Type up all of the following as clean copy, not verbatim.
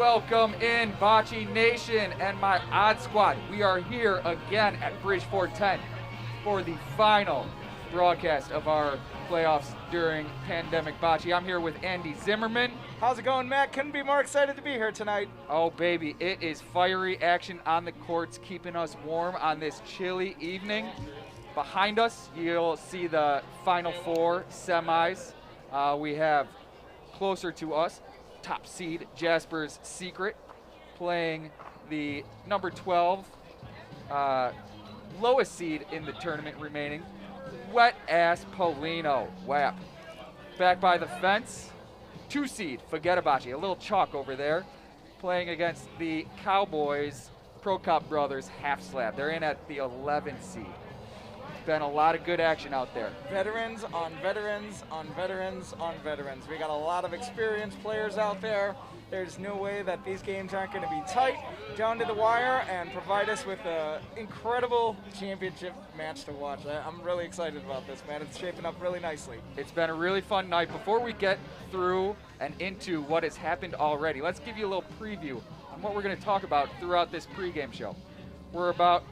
Welcome in Bocce Nation and my Odd Squad. We are here again at Bridge 410 for the final broadcast of our playoffs during pandemic Bocce. I'm here with Andy Zimmerman. How's it going, Matt? Couldn't be more excited to be here tonight. Oh, baby, it is fiery action on the courts, keeping us warm on this chilly evening. Behind us, you'll see the Final Four semis. We have closer to us, top seed Jasper's Secret, playing the number 12, lowest seed in the tournament remaining, Wet Ass Polino. WAP. Back by the fence, 2 seed Bocce, a little chalk over there, playing against the Cowboys Pro Cup Brothers half slab. They're in at the 11th seed. Been a lot of good action out there. Veterans on veterans on veterans on veterans. We got a lot of experienced players out there. There's no way that these games aren't going to be tight, down to the wire, and provide us with an incredible championship match to watch. I'm really excited about this, man. It's shaping up really nicely. It's been a really fun night. Before we get through and into what has happened already, let's give you a little preview on what we're going to talk about throughout this pregame show. We're about,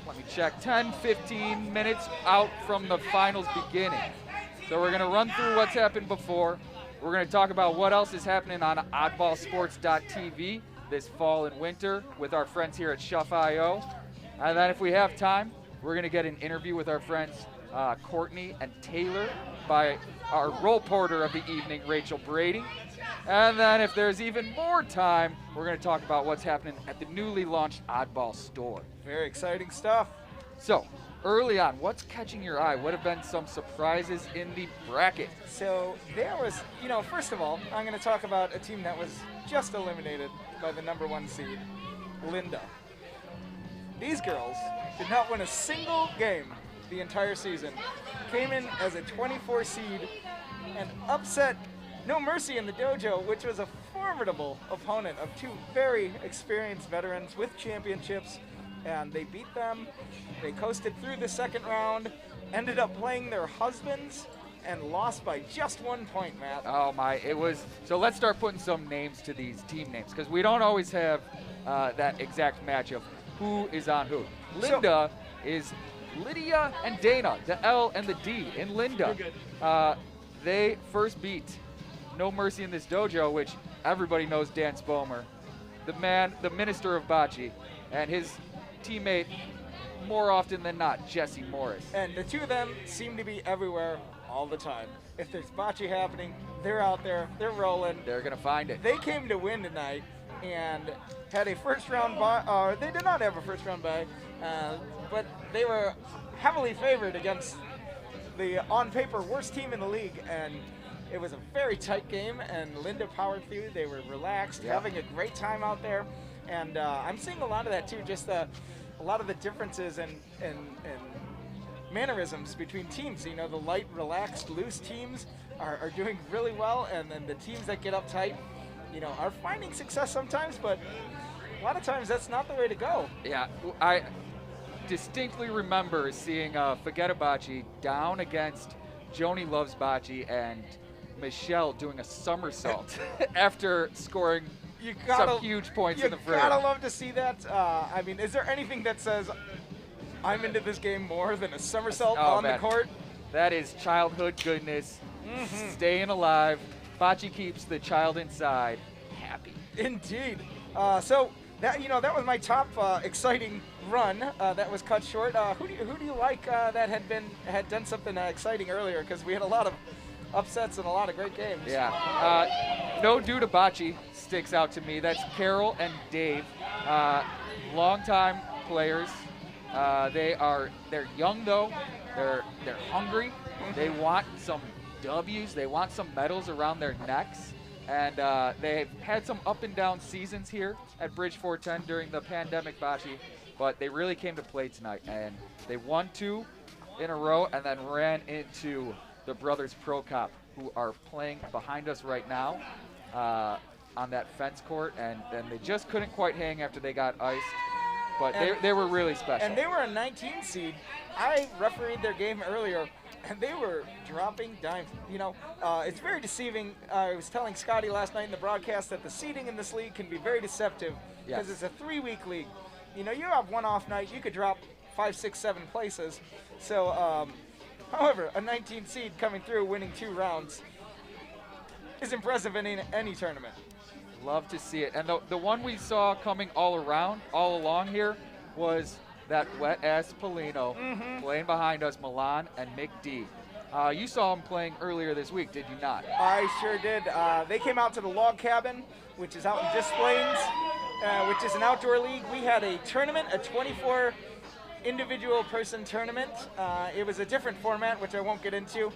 let me check, 10, 15 minutes out from the finals beginning. So we're going to run through what's happened before. We're going to talk about what else is happening on oddballsports.tv this fall and winter with our friends here at Shuff.io. And then if we have time, we're going to get an interview with our friends Courtney and Taylor by our role porter of the evening, Rachel Brady. And then if there's even more time, we're going to talk about what's happening at the newly launched Oddball store. Very exciting stuff. So, early on, what's catching your eye? What have been some surprises in the bracket? So there was, first of all, I'm going to talk about a team that was just eliminated by the number 1 seed, Linda. These girls did not win a single game the entire season, came in as a 24 seed, and upset No Mercy in the dojo, which was a formidable opponent of 2 very experienced veterans with championships. And they beat them. They coasted through the second round, ended up playing their husbands, and lost by just 1 point, Matt. Oh my, it was, so let's start putting some names to these team names, because we don't always have that exact match of who is on who. Linda is Lydia and Dana, the L and the D in Linda. They first beat No Mercy in this dojo, which everybody knows Dan Spomer, the man, the minister of Bocce, and his teammate, more often than not, Jesse Morris. And the 2 of them seem to be everywhere all the time. If there's bocce happening, they're out there, they're rolling. They're going to find it. They came to win tonight and had a first round bye. They did not have a first round bye, but they were heavily favored against the, on paper, worst team in the league. And it was a very tight game, and Linda powered through. They were relaxed, having a great time out there. And I'm seeing a lot of that too, just a lot of the differences in mannerisms between teams. The light, relaxed, loose teams are doing really well, and then the teams that get uptight, are finding success sometimes, but a lot of times that's not the way to go. Yeah, I distinctly remember seeing Bocce down against Joni Loves Bocce and Michelle doing a somersault after scoring some huge points in the frame. You gotta love to see that. Is there anything that says I'm into this game more than a somersault on the court? That is childhood goodness, staying alive. Bocce keeps the child inside happy. Indeed. So that that was my top exciting run. That was cut short. Who do you like that had done something exciting earlier? Because we had a lot of upsets and a lot of great games. Yeah. No due to Bocce sticks out to me. That's Carol and Dave, longtime players. They're young though. They're hungry. They want some W's. They want some medals around their necks. And they've had some up and down seasons here at Bridge 410 during the pandemic Bocce, but they really came to play tonight. And they won 2 in a row and then ran into the Brothers Pro Cup, who are playing behind us right now on that fence court, and they just couldn't quite hang after they got iced. but they were really special. And they were a 19 seed. I refereed their game earlier, and they were dropping dimes. You know, it's very deceiving. I was telling Scotty last night in the broadcast that the seeding in this league can be very deceptive because it's a 3-week league. You know, you have one off night, you could drop 5, 6, 7 places. So, however, a 19 seed coming through, winning 2 rounds, is impressive in any tournament. Love to see it. And the one we saw coming all along here was that wet-ass Polino playing behind us, Milan and McD. You saw him playing earlier this week, did you not? I sure did. They came out to the log cabin, which is out in Des Plaines, which is an outdoor league. We had a tournament, a 24 individual person tournament. It was a different format, which I won't get into,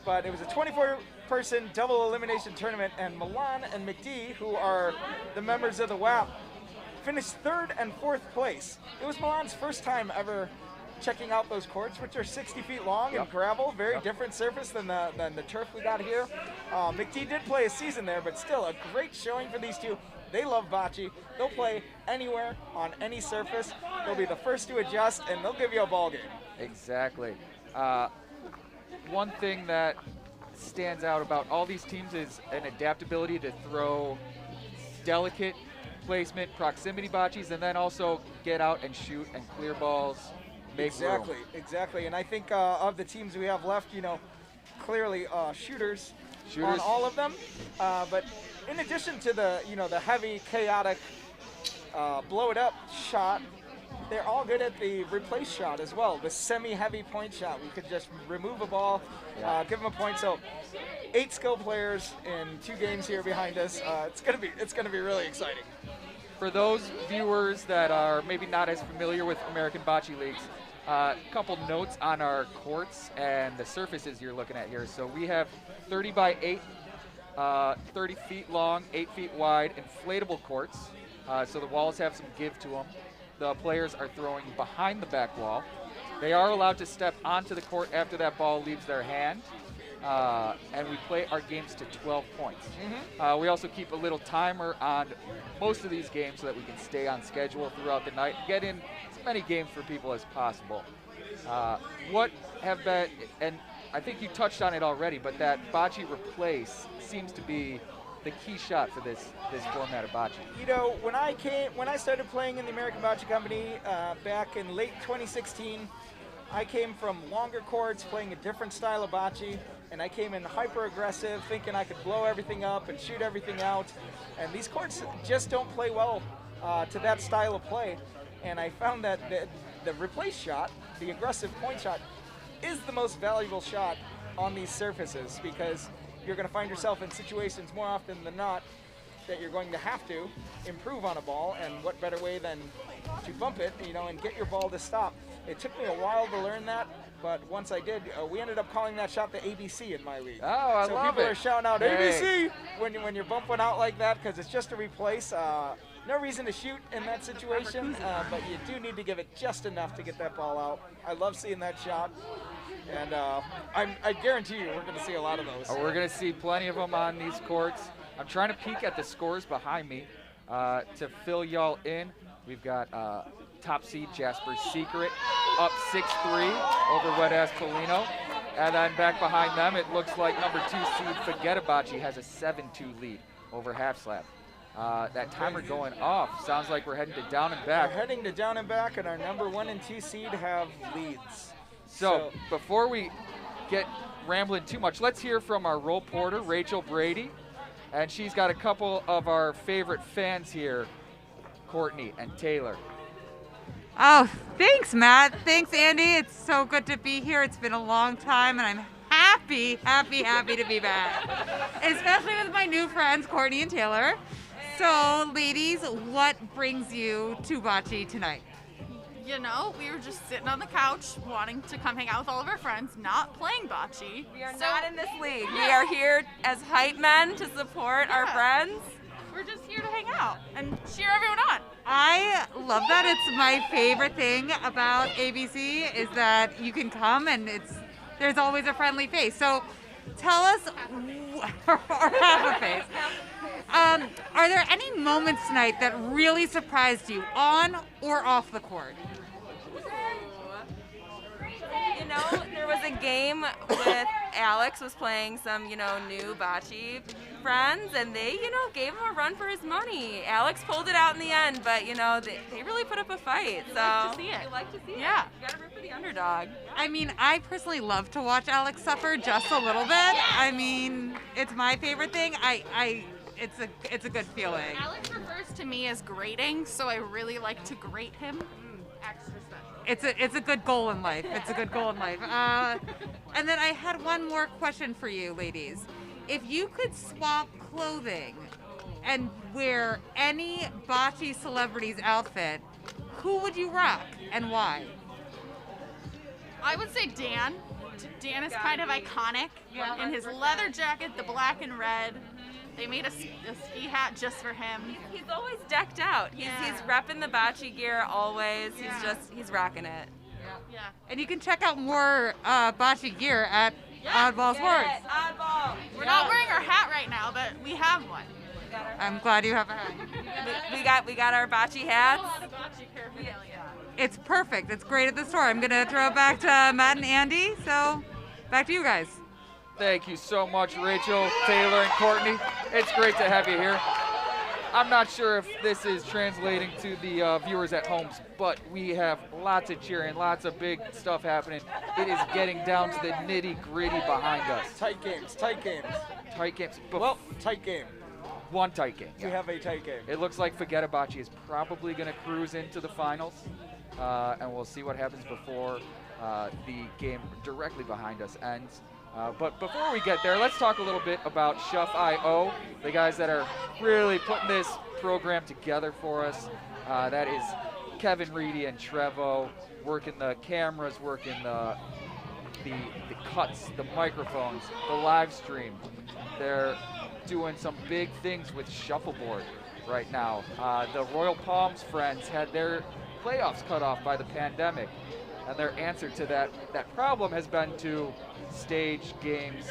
but it was a 24-person double elimination tournament, and Milan and McD, who are the members of the WAP, finished 3rd and 4th place. It was Milan's first time ever checking out those courts, which are 60 feet long and gravel, very different surface than the turf we got here. McD did play a season there, but still a great showing for these two. They love bocce. They'll play anywhere on any surface. They'll be the first to adjust, and they'll give you a ball game. Exactly. One thing that stands out about all these teams is an adaptability to throw delicate placement, proximity bocces, and then also get out and shoot and clear balls, make room. Exactly. And I think of the teams we have left, you know, clearly shooters on all of them. But in addition to the heavy, chaotic, blow it up shot, they're all good at the replace shot as well, the semi-heavy point shot. We could just remove a ball, give them a point. So 8 skill players in 2 games here behind us. It's gonna be really exciting. For those viewers that are maybe not as familiar with American Bocce Leagues, a couple notes on our courts and the surfaces you're looking at here. So we have 30 by 8, 30 feet long, 8 feet wide, inflatable courts. So the walls have some give to them. The players are throwing behind the back wall. They are allowed to step onto the court after that ball leaves their hand. And we play our games to 12 points. We also keep a little timer on most of these games so that we can stay on schedule throughout the night and get in as many games for people as possible. What have been, and I think you touched on it already, but that bocce replace seems to be the key shot for this format of bocce. You know, when I started playing in the American Bocce Company back in late 2016, I came from longer courts, playing a different style of bocce, and I came in hyper-aggressive, thinking I could blow everything up and shoot everything out. And these courts just don't play well to that style of play. And I found that the replace shot, the aggressive point shot, is the most valuable shot on these surfaces, because you're going to find yourself in situations more often than not that you're going to have to improve on a ball, and what better way than to bump it, you know, and get your ball to stop. It took me a while to learn that, but once I did, we ended up calling that shot the ABC in my league. Oh, I love it. So people are shouting out ABC when you're bumping out like that, because it's just a replace. No reason to shoot in that situation, but you do need to give it just enough to get that ball out. I love seeing that shot, and I guarantee you we're going to see a lot of those. We're going to see plenty of them on these courts. I'm trying to peek at the scores behind me to fill y'all in. We've got top seed Jasper's Secret up 6-3 over Wet-Ass Polino. And then back behind them, it looks like number 2 seed Forget-A-Bocce has a 7-2 lead over Half Slab. That timer going off. Sounds like we're heading to down and back. We're heading to down and back, and our number 1 and 2 seed have leads. So before we get rambling too much, let's hear from our role porter, Rachel Brady. And she's got a couple of our favorite fans here, Courtney and Taylor. Oh, thanks, Matt. Thanks, Andy. It's so good to be here. It's been a long time, and I'm happy to be back, especially with my new friends, Courtney and Taylor. So, ladies, what brings you to bocce tonight? You know, we were just sitting on the couch wanting to come hang out with all of our friends, not playing bocce. We are not in this league. We are here as hype men to support our friends. We're just here to hang out and cheer everyone on. I love that. It's my favorite thing about ABC is that you can come and there's always a friendly face. So tell us, or half a face. Are there any moments tonight that really surprised you, on or off the court? You know, there was a game with Alex was playing some, new bocce friends, and they, gave him a run for his money. Alex pulled it out in the end, but, they really put up a fight. So like to see it. You like to see Yeah. it. You gotta root for the underdog. I mean, I personally love to watch Alex suffer just a little bit. I mean, it's my favorite thing. It's a good feeling. Alex refers to me as grading, so I really like to grate him. Extra special. It's a good goal in life. It's a good goal in life. And then I had one more question for you, ladies. If you could swap clothing and wear any bocce celebrity's outfit, who would you rock and why? I would say Dan. Dan is kind of iconic. Yeah. In his leather jacket, the black and red. They made a ski hat just for him. He's always decked out. He's repping the bocce gear always. Yeah. He's rocking it. Yeah. And you can check out more bocce gear at Oddball Sports. Oddball. We're not wearing our hat right now, but we have one. I'm glad you have a hat. We got our bocce hats. A lot of bocce paraphernalia. It's perfect. It's great at the store. I'm going to throw it back to Matt and Andy. So back to you guys. Thank you so much, Rachel, Taylor, and Courtney. It's great to have you here. I'm not sure if this is translating to the viewers at home, but we have lots of cheering, lots of big stuff happening. It is getting down to the nitty-gritty behind us. Tight games. Tight games. Well, tight game. One tight game. We have a tight game. It looks like Forget Bocce is probably going to cruise into the finals, and we'll see what happens before the game directly behind us ends. But before we get there, let's talk a little bit about Shuff.io, the guys that are really putting this program together for us. That is Kevin Reedy and Trevo working the cameras, working the cuts, the microphones, the live stream. They're doing some big things with Shuffleboard right now. The Royal Palms friends had their playoffs cut off by the pandemic, and their answer to that problem has been to stage games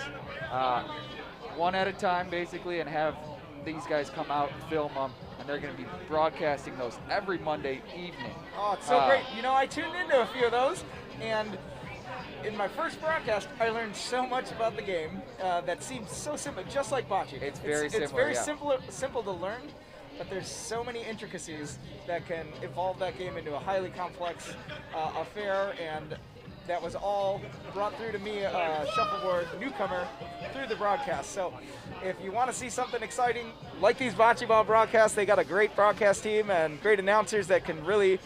one at a time, basically, and have these guys come out and film them, and they're going to be broadcasting those every Monday evening. Oh, it's so great. I tuned into a few of those, and in my first broadcast, I learned so much about the game that seemed so simple, just like bocce. It's very similar, It's very yeah. simple to learn, but there's so many intricacies that can evolve that game into a highly complex affair, and that was all brought through to me, a Shuffleboard newcomer, through the broadcast. So if you want to see something exciting like these bocce ball broadcasts, they got a great broadcast team and great announcers that can really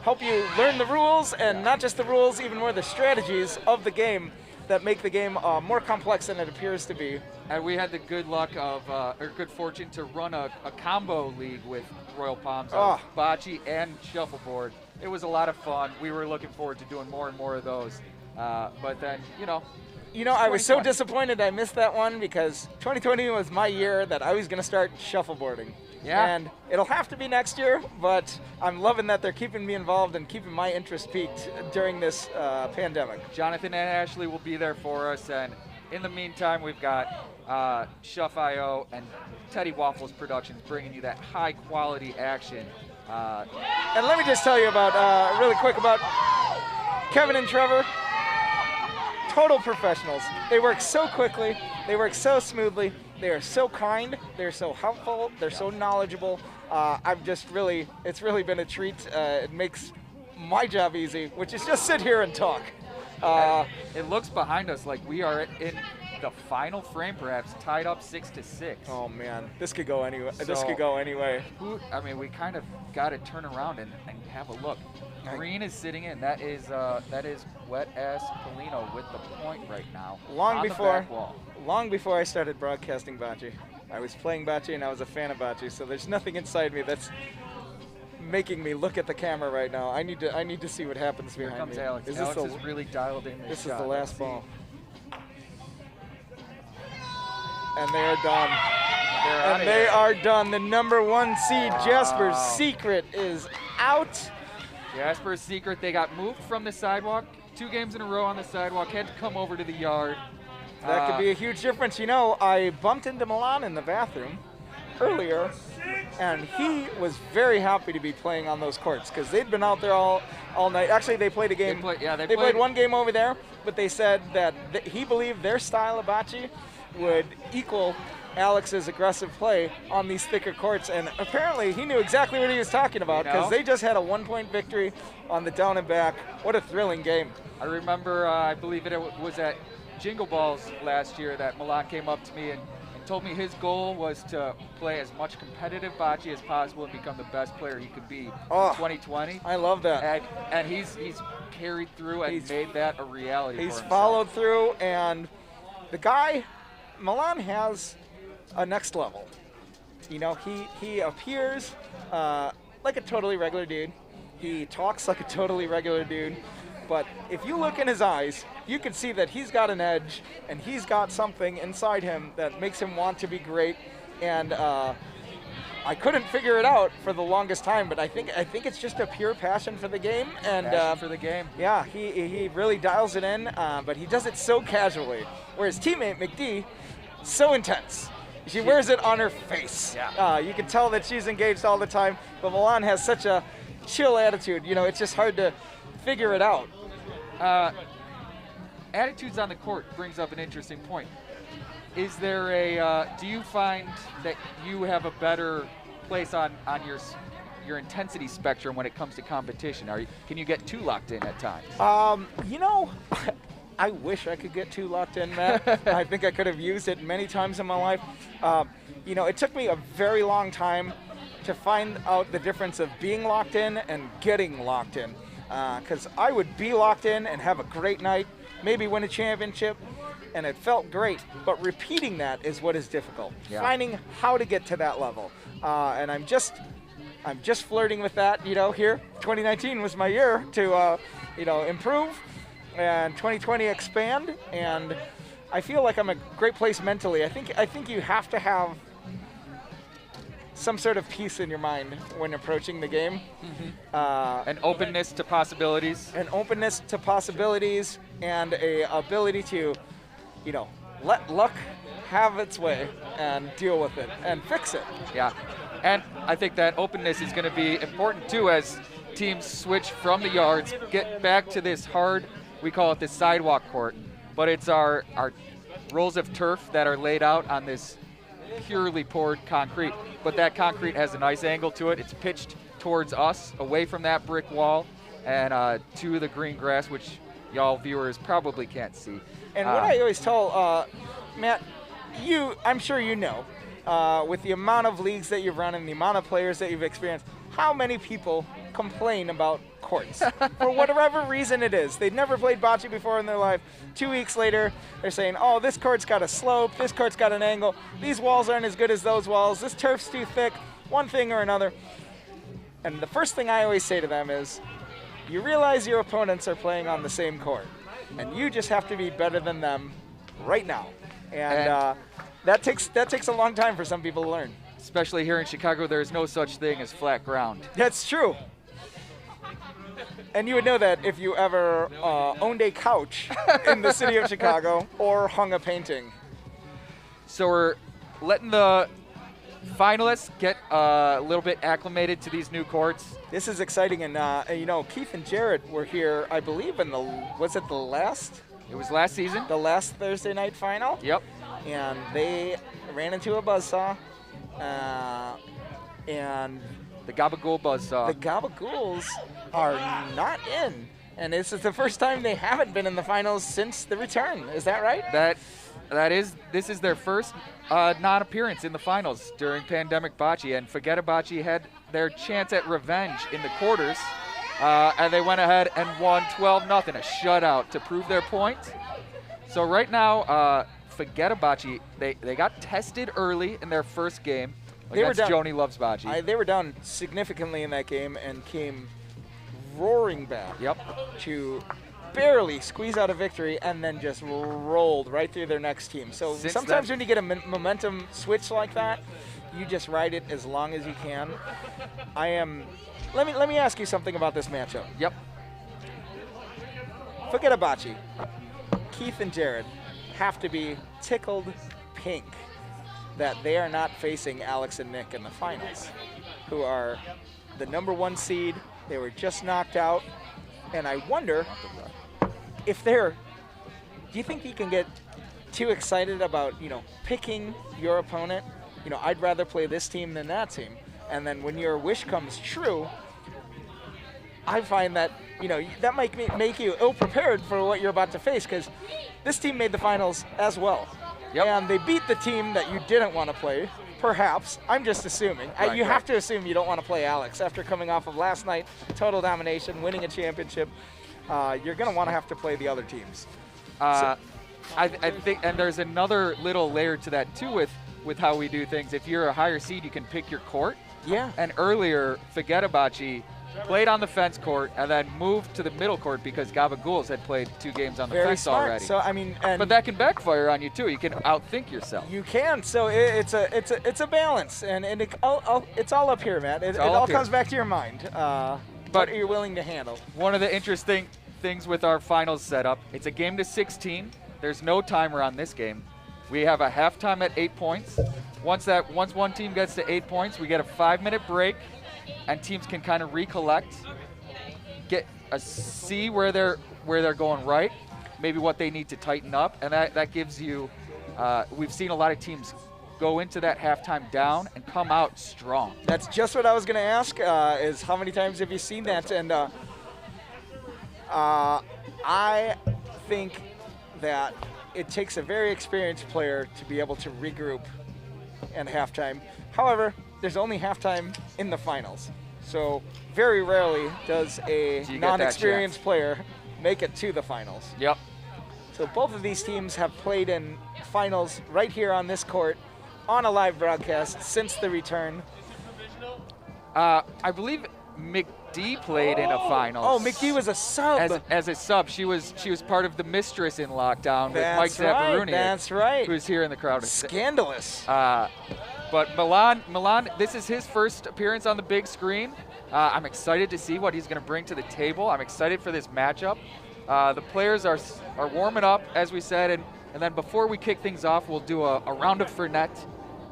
help you learn the rules, and not just the rules, even more the strategies of the game that make the game more complex than it appears to be. And we had the good luck of, or good fortune to run a combo league with Royal Palms of bocce and shuffleboard. It was a lot of fun. We were looking forward to doing more and more of those. But then, I was so disappointed I missed that one, because 2020 was my year that I was going to start shuffleboarding. Yeah. And it'll have to be next year, but I'm loving that they're keeping me involved and keeping my interest peaked during this pandemic. Jonathan and Ashley will be there for us, and in the meantime, we've got Shuff.io and Teddy Waffles Productions bringing you that high-quality action. And let me just tell you about, really quick, about Kevin and Trevor. Total professionals. They work so quickly. They work so smoothly. They are so kind. They're so helpful. They're so knowledgeable. It's really been a treat. It makes my job easy, which is just sit here and talk. It looks behind us like we are in the final frame, perhaps tied up 6-6. Oh man, this could go anyway. So, this could go anyway. We kind of got to turn around and have a look. Green is sitting in. That is Wet Ass Polino with the point right now. Long before I started broadcasting bocce, I was playing bocce and I was a fan of bocce. So there's nothing inside me that's making me look at the camera right now. I need to see what happens behind Here comes me. Alex. Alex is really dialed in this shot. Is the last ball. And they are done. They are done. The number 1 seed, Jasper's Secret, is out. Jasper's Secret, they got moved from the sidewalk 2 games in a row on the sidewalk, had to come over to the yard. That could be a huge difference. I bumped into Milan in the bathroom, earlier, and he was very happy to be playing on those courts because they'd been out there all night. Actually, they played a game. They played one game over there, but they said that he believed their style of bocce would equal Alex's aggressive play on these thicker courts, and apparently he knew exactly what he was talking about because they just had a 1-point victory on the down and back. What a thrilling game. I remember, I believe it was at Jingle Balls last year that Milan came up to me and told me his goal was to play as much competitive bocce as possible and become the best player he could be in 2020. I love that. And he's carried through and made that a reality for himself. He's followed through, and the guy, Milan has a next level. You know, he appears like a totally regular dude. He talks like a totally regular dude. But if you look in his eyes, you can see that he's got an edge and he's got something inside him that makes him want to be great. And I couldn't figure it out for the longest time, but I think it's just a pure passion for the game. And for the game. Yeah, he really dials it in, but he does it so casually. Whereas teammate McD, so intense. She wears it on her face. Yeah. You can tell that she's engaged all the time, but Milan has such a chill attitude. You know, it's just hard to figure it out. Attitudes on the court brings up an interesting point. Is there a, do you find that you have a better place on your intensity spectrum when it comes to competition? Can you get too locked in at times? You know, I wish I could get too locked in, Matt. I think I could have used it many times in my life. You know, it took me a very long time to find out the difference of being locked in and getting locked in. Because I would be locked in and have a great night, maybe win a championship, and it felt great. But repeating that is what is difficult. Yeah. Finding how to get to that level. And I'm just flirting with that, you know, here. 2019 was my year to, you know, improve, and 2020 expand, and I feel like I'm a great place mentally. I think you have to have some sort of peace in your mind when approaching the game. Mm-hmm. An openness to possibilities. An openness to possibilities and a ability to, you know, let luck have its way and deal with it and fix it. Yeah, and I think that openness is going to be important too as teams switch from the yards, get back to this hard, we call it the sidewalk court, but it's our rolls of turf that are laid out on this purely poured concrete, but that concrete has a nice angle to it. It's pitched towards us, away from that brick wall, and to the green grass, which y'all viewers probably can't see. And what I always tell, Matt, I'm sure you know, with the amount of leagues that you've run and the amount of players that you've experienced, how many people complain about courts for whatever reason it is. They've never played bocce before in their life. 2 weeks later, they're saying, oh, this court's got a slope, this court's got an angle, these walls aren't as good as those walls, this turf's too thick, one thing or another. And the first thing I always say to them is, you realize your opponents are playing on the same court, and you just have to be better than them right now. And that takes a long time for some people to learn. Especially here in Chicago, there is no such thing as flat ground. That's true. And you would know that if you ever owned a couch in the city of Chicago or hung a painting. So we're letting the finalists get a little bit acclimated to these new courts. This is exciting, and you know, Keith and Jared were here, I believe, in was it the last? It was last season. The last Thursday night final? Yep. And they ran into a buzzsaw, and the Gabagool buzzsaw. The Gabagools are not in, and this is the first time they haven't been in the finals since the return. Is that right? This is their first non-appearance in the finals during pandemic bocce, and Forget Bocce had their chance at revenge in the quarters, and they went ahead and won 12-0, a shutout to prove their point. So right now, Forget Bocce, they got tested early in their first game against Joni Loves Bocce. They were down significantly in that game and came roaring back to barely squeeze out a victory, and then just rolled right through their next team. So sometimes when you get a momentum switch like that, you just ride it as long as you can. Let me ask you something about this matchup. Yep. Forget Bocce. Keith and Jared have to be tickled pink that they are not facing Alex and Nick in the finals, who are the #1 seed. They were just knocked out. And I wonder if do you think you can get too excited about, picking your opponent? I'd rather play this team than that team. And then when your wish comes true, I find that, that might make you ill-prepared for what you're about to face, because this team made the finals as well. Yep. And they beat the team that you didn't want to play, perhaps. I'm just assuming. You have to assume you don't want to play Alex after coming off of last night, total domination, winning a championship. You're going to have to play the other teams. I think, and there's another little layer to that too with how we do things. If you're a higher seed, you can pick your court. Yeah. And earlier, Bocce played on the fence court and then moved to the middle court because Gabagools had played 2 games on the fence already. So but that can backfire on you too. You can outthink yourself. You can. So it's a balance, and it's all up here, Matt. It all comes back to your mind. What are you willing to handle? One of the interesting things with our finals setup, it's a game to 16. There's no timer on this game. We have a halftime at 8 points. Once one team gets to 8 points, we get a 5-minute break, and teams can kind of recollect, see where they're going right, maybe what they need to tighten up, and that gives you. We've seen a lot of teams go into that halftime down and come out strong. That's just what I was going to ask. Is how many times have you seen that? And I think that it takes a very experienced player to be able to regroup in halftime. However, there's only halftime in the finals. So very rarely does a non-experienced player make it to the finals. Yep. So both of these teams have played in finals right here on this court on a live broadcast since the return. I believe McD played in a finals. Oh, McD was a sub. As a sub, she was part of the Mistress in lockdown with Mike Zavaruni. That's right. Who's here in the crowd. Scandalous. But Milan, this is his first appearance on the big screen. I'm excited to see what he's going to bring to the table. I'm excited for this matchup. The players are warming up, as we said, and then before we kick things off, we'll do a round of Fernet.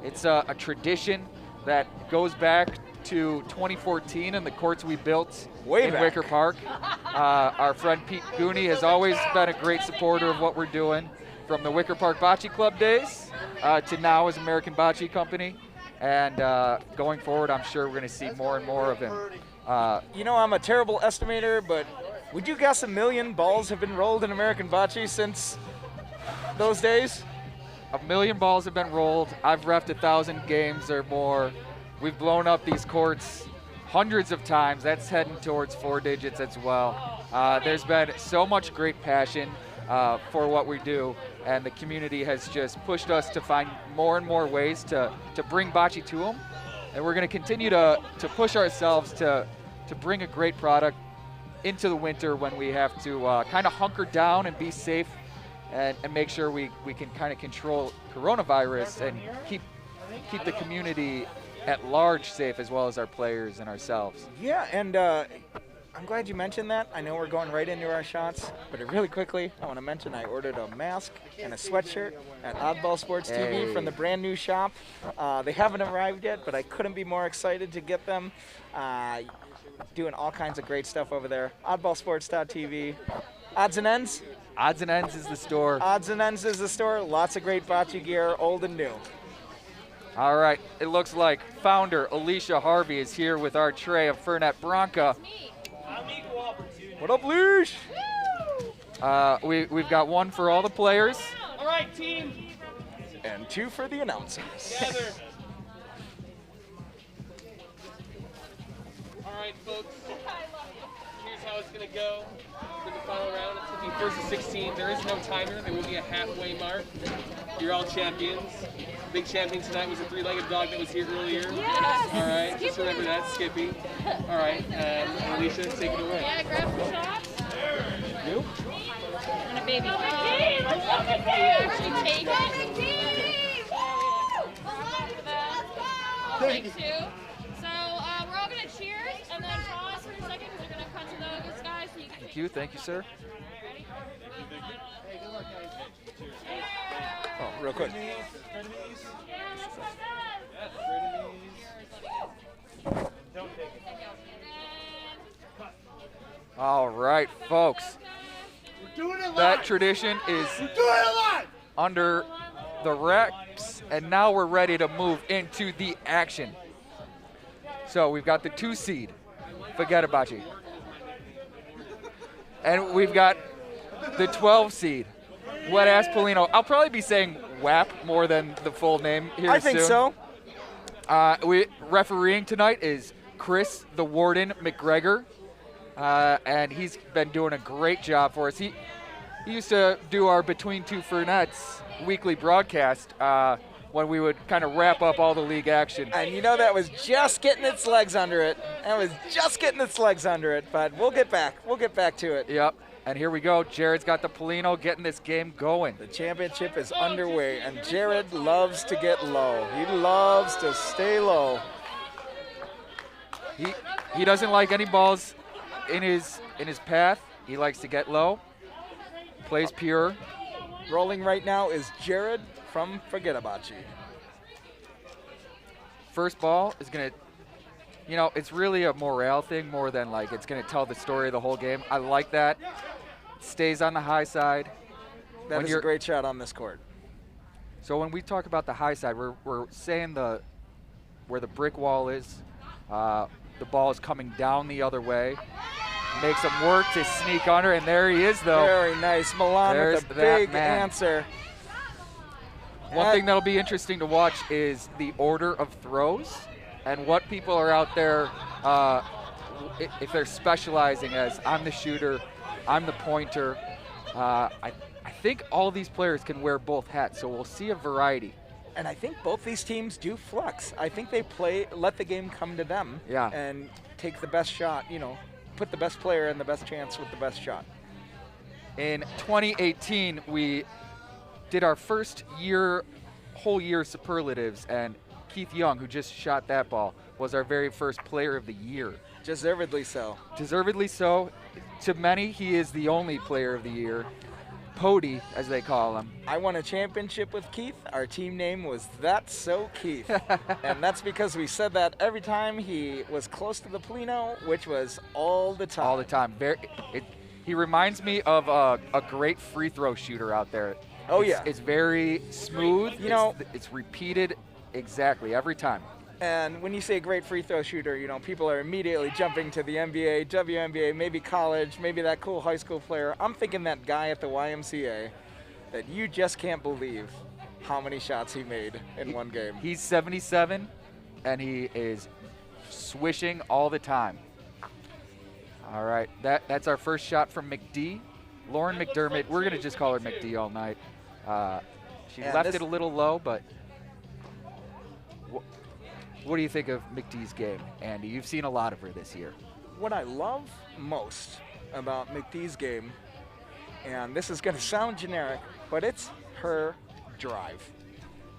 It's a tradition that goes back to 2014 and the courts we built in Wicker Park. Our friend Pete Gooney has always been a great supporter of what we're doing, from the Wicker Park Bocce Club days to now as American Bocce Company. And going forward, I'm sure we're going to see more and more of him. I'm a terrible estimator, but would you guess 1 million balls have been rolled in American Bocce since those days? 1 million balls have been rolled. I've reffed 1,000 games or more. We've blown up these courts hundreds of times. That's heading towards 4 digits as well. There's been so much great passion for what we do, and the community has just pushed us to find more and more ways to bring bocce to them. And we're going to continue to push ourselves to bring a great product into the winter when we have to kind of hunker down and be safe and make sure we can kind of control coronavirus and keep the community at large safe, as well as our players and ourselves. Yeah, and I'm glad you mentioned that. I know we're going right into our shots, but really quickly, I want to mention I ordered a mask and a sweatshirt at Oddball Sports TV from the brand new shop. They haven't arrived yet, but I couldn't be more excited to get them. Doing all kinds of great stuff over there. Oddballsports.tv. Odds and Ends? Odds and Ends is the store. Odds and Ends is the store. Lots of great bocce gear, old and new. All right, it looks like founder Alicia Harvey is here with our tray of Fernet Branca. What up, Leash? We've got one for all the players. All right, team. And 2 for the announcers. Together. All right, folks. Here's how it's going to go for the final round. It's going to be first to 16. There is no timer. There will be a halfway mark. You're all champions. Big champion tonight was a 3-legged dog that was here earlier. Yes. All right, just remember that, Skippy. All right, Alicia, take it away. Yeah, grab some shots. You? And a baby. Actually take it. I'll take 2. So we're all going to cheers and then pause for a second because we're going to cut to those guys. So you can Thank you, sir. Ready? Oh, real quick. All right, folks. That tradition is under the wraps, and now we're ready to move into the action. So we've got the 2 seed, Forget Bocce. And we've got the 12 seed, Wet Ass Polino. I'll probably be saying WAP more than the full name here I think soon. so. Refereeing tonight is Chris the Warden McGregor, and he's been doing a great job for us. He used to do our Between Two Fernets weekly broadcast when we would kind of wrap up all the league action. And you know that was just getting its legs under it. But we'll get back. We'll get back to it. Yep. And here we go. Jared's got the Polino getting this game going. The championship is underway, and Jared loves to get low. He loves to stay low. He doesn't like any balls in his path. He likes to get low. Plays pure. Rolling right now is Jared from Forget Bocce. First ball is going to, it's really a morale thing more than like it's going to tell the story of the whole game. I like that. Stays on the high side. That is a great shot on this court. So when we talk about the high side, we're saying where the brick wall is. The ball is coming down the other way. Makes him work to sneak under, and there he is, though. Very nice. Milan with a big answer. One thing that'll be interesting to watch is the order of throws and what people are out there, if they're specializing as I'm the shooter, I'm the pointer. I think all these players can wear both hats, so we'll see a variety. And I think both these teams do flex. I think they let the game come to them and take the best shot, put the best player in the best chance with the best shot. In 2018, we did our first whole year superlatives, and Keith Young, who just shot that ball, was our very first player of the year. Deservedly so. Deservedly so. To many, he is the only player of the year. Pody, as they call him. I won a championship with Keith. Our team name was That's So Keith. And that's because we said that every time he was close to the Polino, which was all the time. All the time. He reminds me of a great free throw shooter out there. Oh, yeah. It's very smooth. It's repeated exactly every time. And when you say great free throw shooter, people are immediately jumping to the NBA, WNBA, maybe college, maybe that cool high school player. I'm thinking that guy at the YMCA that you just can't believe how many shots he made in one game. He's 77, and he is swishing all the time. All right, that's our first shot from McD. Lauren McDermott, we're going to just call her McD all night. She left it a little low, but what do you think of McD's game, Andy? You've seen a lot of her this year. What I love most about McD's game, and this is going to sound generic, but it's her drive.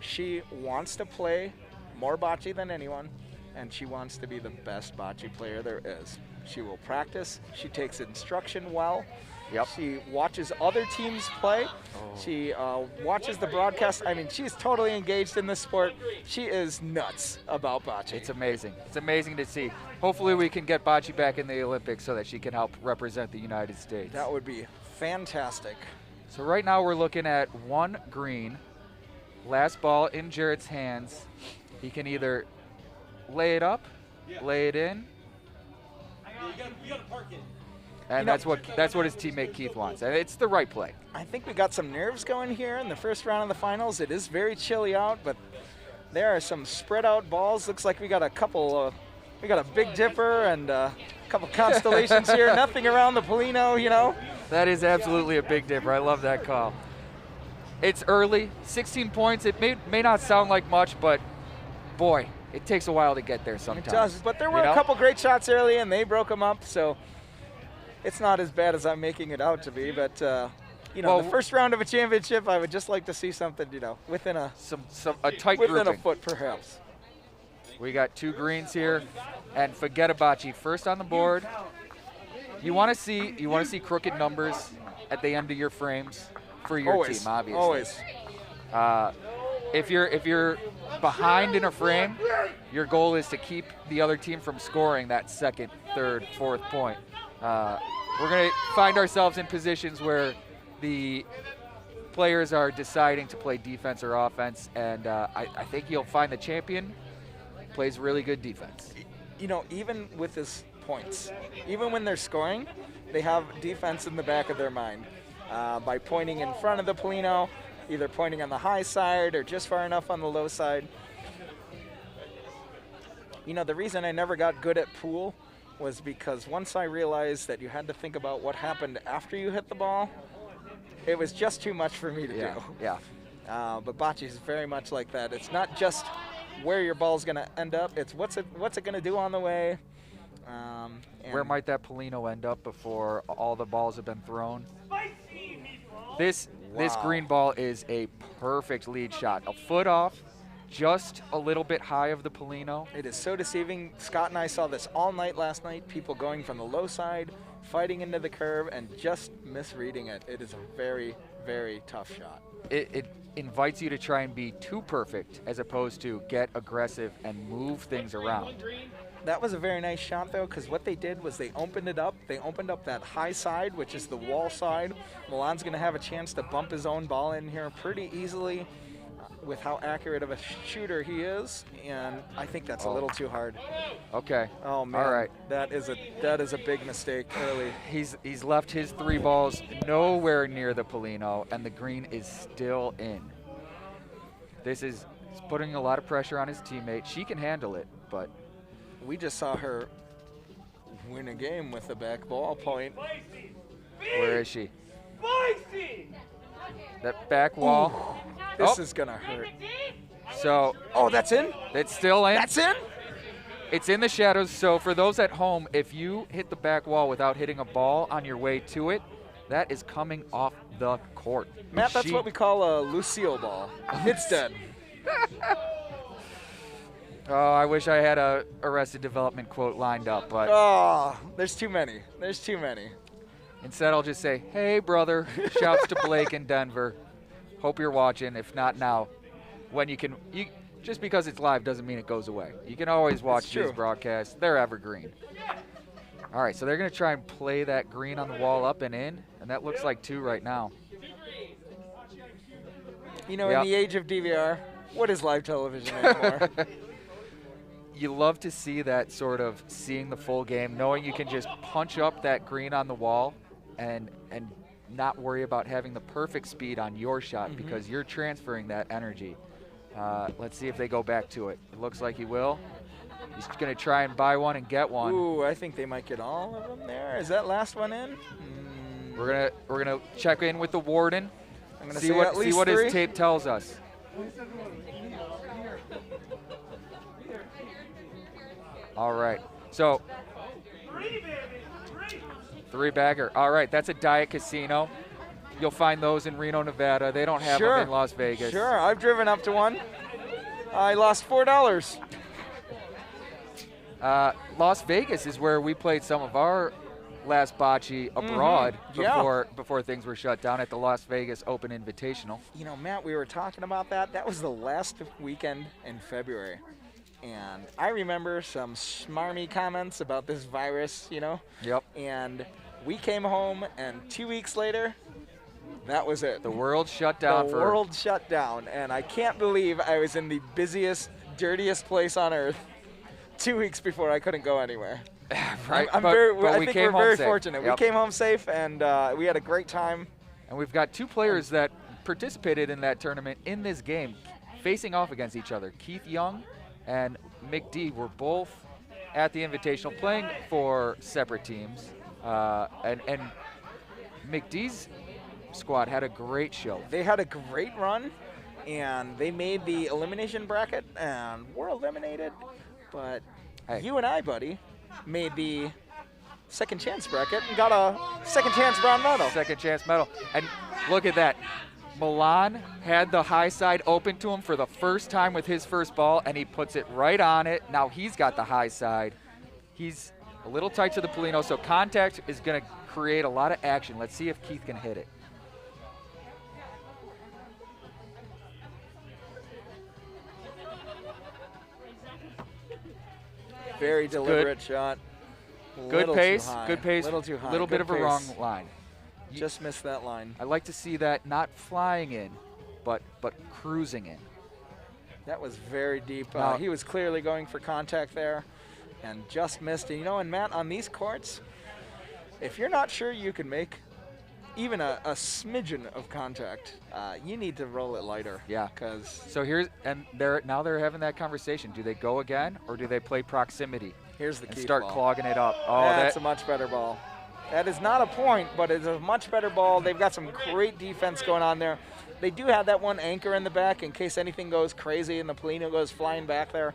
She wants to play more bocce than anyone, and she wants to be the best bocce player there is. She will practice. She takes instruction well. Yep. She watches other teams play. She watches the broadcast. I mean, she's totally engaged in this sport. She is nuts about bocce. It's amazing. It's amazing to see. Hopefully we can get bocce back in the Olympics so that she can help represent the United States. That would be fantastic. So right now we're looking at one green. Last ball in Jared's hands. He can either lay it up, lay it in. You gotta park it. And that's what his teammate Keith wants. And it's the right play. I think we got some nerves going here in the first round of the finals. It is very chilly out, but there are some spread out balls. Looks like we got a couple, we got a Big Dipper and a couple constellations here. Nothing around the Polino, That is absolutely a Big Dipper. I love that call. It's early, 16 points. It may not sound like much, but boy, it takes a while to get there sometimes. It does, but there were a couple great shots early and they broke them up, so it's not as bad as I'm making it out to be, but the first round of a championship, I would just like to see something, within a tight within grouping. a foot perhaps. We got two greens here, and Forget Bocce first on the board. You want to see crooked numbers at the end of your frames for your team, obviously. Always. If you're behind in a frame, your goal is to keep the other team from scoring that second, third, fourth point. We're going to find ourselves in positions where the players are deciding to play defense or offense, and I think you'll find the champion plays really good defense. You know, even with his points, even when they're scoring, they have defense in the back of their mind by pointing in front of the Polino, either pointing on the high side or just far enough on the low side. You know, the reason I never got good at pool was because once I realized that you had to think about what happened after you hit the ball, it was just too much for me to do. Yeah. But bocce is very much like that. It's not just where your ball's going to end up. It's what's it going to do on the way. Where might that Polino end up before all the balls have been thrown? This green ball is a perfect lead shot. A foot off, just a little bit high of the Polino. It is so deceiving. Scott and I saw this all night last night. People going from the low side, fighting into the curve, and just misreading it. It is a very, very tough shot. It invites you to try and be too perfect as opposed to get aggressive and move things around. That was a very nice shot, though, because what they did was they opened it up. They opened up that high side, which is the wall side. Milan's going to have a chance to bump his own ball in here pretty easily with how accurate of a shooter he is, and I think that's a little too hard. Okay. Oh, man. All right. That is a big mistake early. He's left his 3 balls nowhere near the Polino, and the green is still in. This is putting a lot of pressure on his teammate. She can handle it, but we just saw her win a game with the back ball point. Where is she? That back wall. Ooh, this is gonna hurt. So, that's in? It's still in. That's in? It's in the shadows. So for those at home, if you hit the back wall without hitting a ball on your way to it, that is coming off the court. Matt, that's what we call a Lucille ball. It's dead. Oh, I wish I had a Arrested Development quote lined up, but there's too many. There's too many. Instead, I'll just say, "Hey, brother!" Shouts to Blake in Denver. Hope you're watching. If not now, when you can, just because it's live doesn't mean it goes away. You can always watch these broadcasts. They're evergreen. All right, so they're going to try and play that green on the wall up and in, and that looks like 2 right now. You know, in the age of DVR, what is live television anymore? You love to see that sort of seeing the full game, knowing you can just punch up that green on the wall and not worry about having the perfect speed on your shot because you're transferring that energy. Let's see if they go back to it. It looks like he will. He's going to try and buy one and get one. Ooh, I think they might get all of them there. Is that last one in? We're gonna check in with the warden. I'm gonna see what his tape tells us. All right, so 3-bagger. All right, that's a Diet Casino. You'll find those in Reno, Nevada. They don't have them in Las Vegas. Sure, I've driven up to one. I lost $4. Las Vegas is where we played some of our last bocce abroad before things were shut down at the Las Vegas Open Invitational. You know, Matt, we were talking about that. That was the last weekend in February. And I remember some smarmy comments about this virus, you know? Yep. And we came home, and 2 weeks later, that was it. The world shut down. The world shut down, and I can't believe I was in the busiest, dirtiest place on earth 2 weeks before I couldn't go anywhere. Right. I think we're very fortunate. Yep. We came home safe, and we had a great time. And we've got 2 players that participated in that tournament in this game, facing off against each other. Keith Young and McD were both at the Invitational playing for separate teams. And McD's squad had a great show. They had a great run, and they made the elimination bracket, and were eliminated. But you and I, buddy, made the second chance bracket and got a second chance bronze medal. Second chance medal. And look at that. Milan had the high side open to him for the first time with his first ball, and he puts it right on it. Now he's got the high side. He's a little tight to the Polino, so contact is going to create a lot of action. Let's see if Keith can hit it. Very deliberate shot. Good pace, Little too high. Little bit of a wrong pace. line. Just missed that line. I like to see that not flying in, but cruising in. That was very deep. Now- He was clearly going for contact there and just missed it. You know, and Matt, on these courts, if you're not sure you can make even a smidgen of contact, you need to roll it lighter. Yeah. Because So now they're having that conversation. Do they go again, or do they play proximity here's the and key start ball. clogging it up? Oh, That's a much better ball. That is not a point, but it's a much better ball. They've got some great defense going on there. They do have that one anchor in the back in case anything goes crazy and the Polino goes flying back there,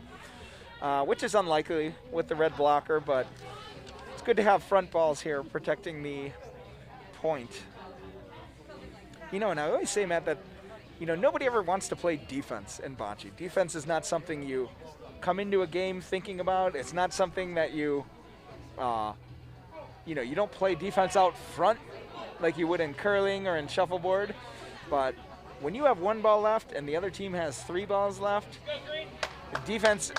which is unlikely with the red blocker, but it's good to have front balls here protecting the point. You know, and I always say, Matt, that, you know, nobody ever wants to play defense in bocce. Defense is not something you come into a game thinking about. It's not something that you you don't play defense out front like you would in curling or in shuffleboard. But when you have one ball left and the other team has 3 balls left, defense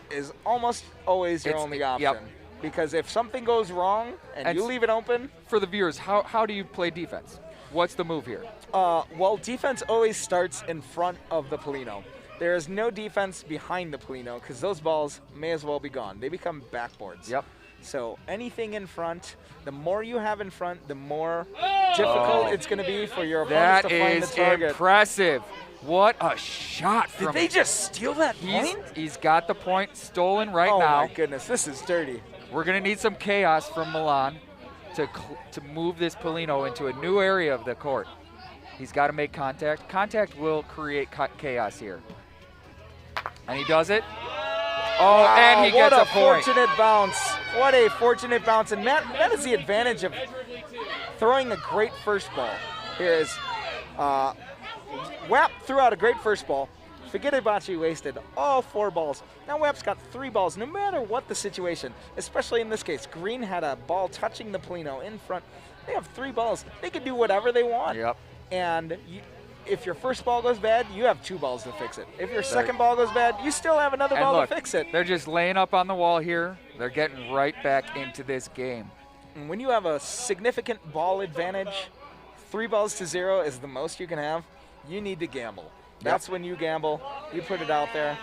is almost always your only option. Yep. Because if something goes wrong and you leave it open. For the viewers, how do you play defense? What's the move here? Well, defense always starts in front of the Polino. There is no defense behind the Polino because those balls may as well be gone. They become backboards. Yep. So anything in front, the more you have in front, the more difficult it's going to be for your opponents That to find the is target. impressive. What a shot Did from they just steal that point? He's got the point stolen right Oh now. my goodness, this is dirty. We're going to need some chaos from Milan to move this Polino into a new area of the court. He's got to make contact. Contact will create chaos here. And he does it. Oh, Wow, and he gets a what a point. fortunate bounce. What a fortunate bounce. And that is the advantage of throwing a great first ball. Here is Wap threw out a great first ball. Bocce wasted all 4 balls. Now Wap's got 3 balls, no matter what the situation, especially in this case. Green had a ball touching the Polino in front. They have 3 balls. They can do whatever they want. Yep. And if your first ball goes bad, you have 2 balls to fix it. If your second ball goes bad, you still have another ball look, to fix it. They're just laying up on the wall here. They're getting right back into this game. And when you have a significant ball advantage, 3 balls to 0 is the most you can have. You need to gamble. That's when you gamble. You put it out there.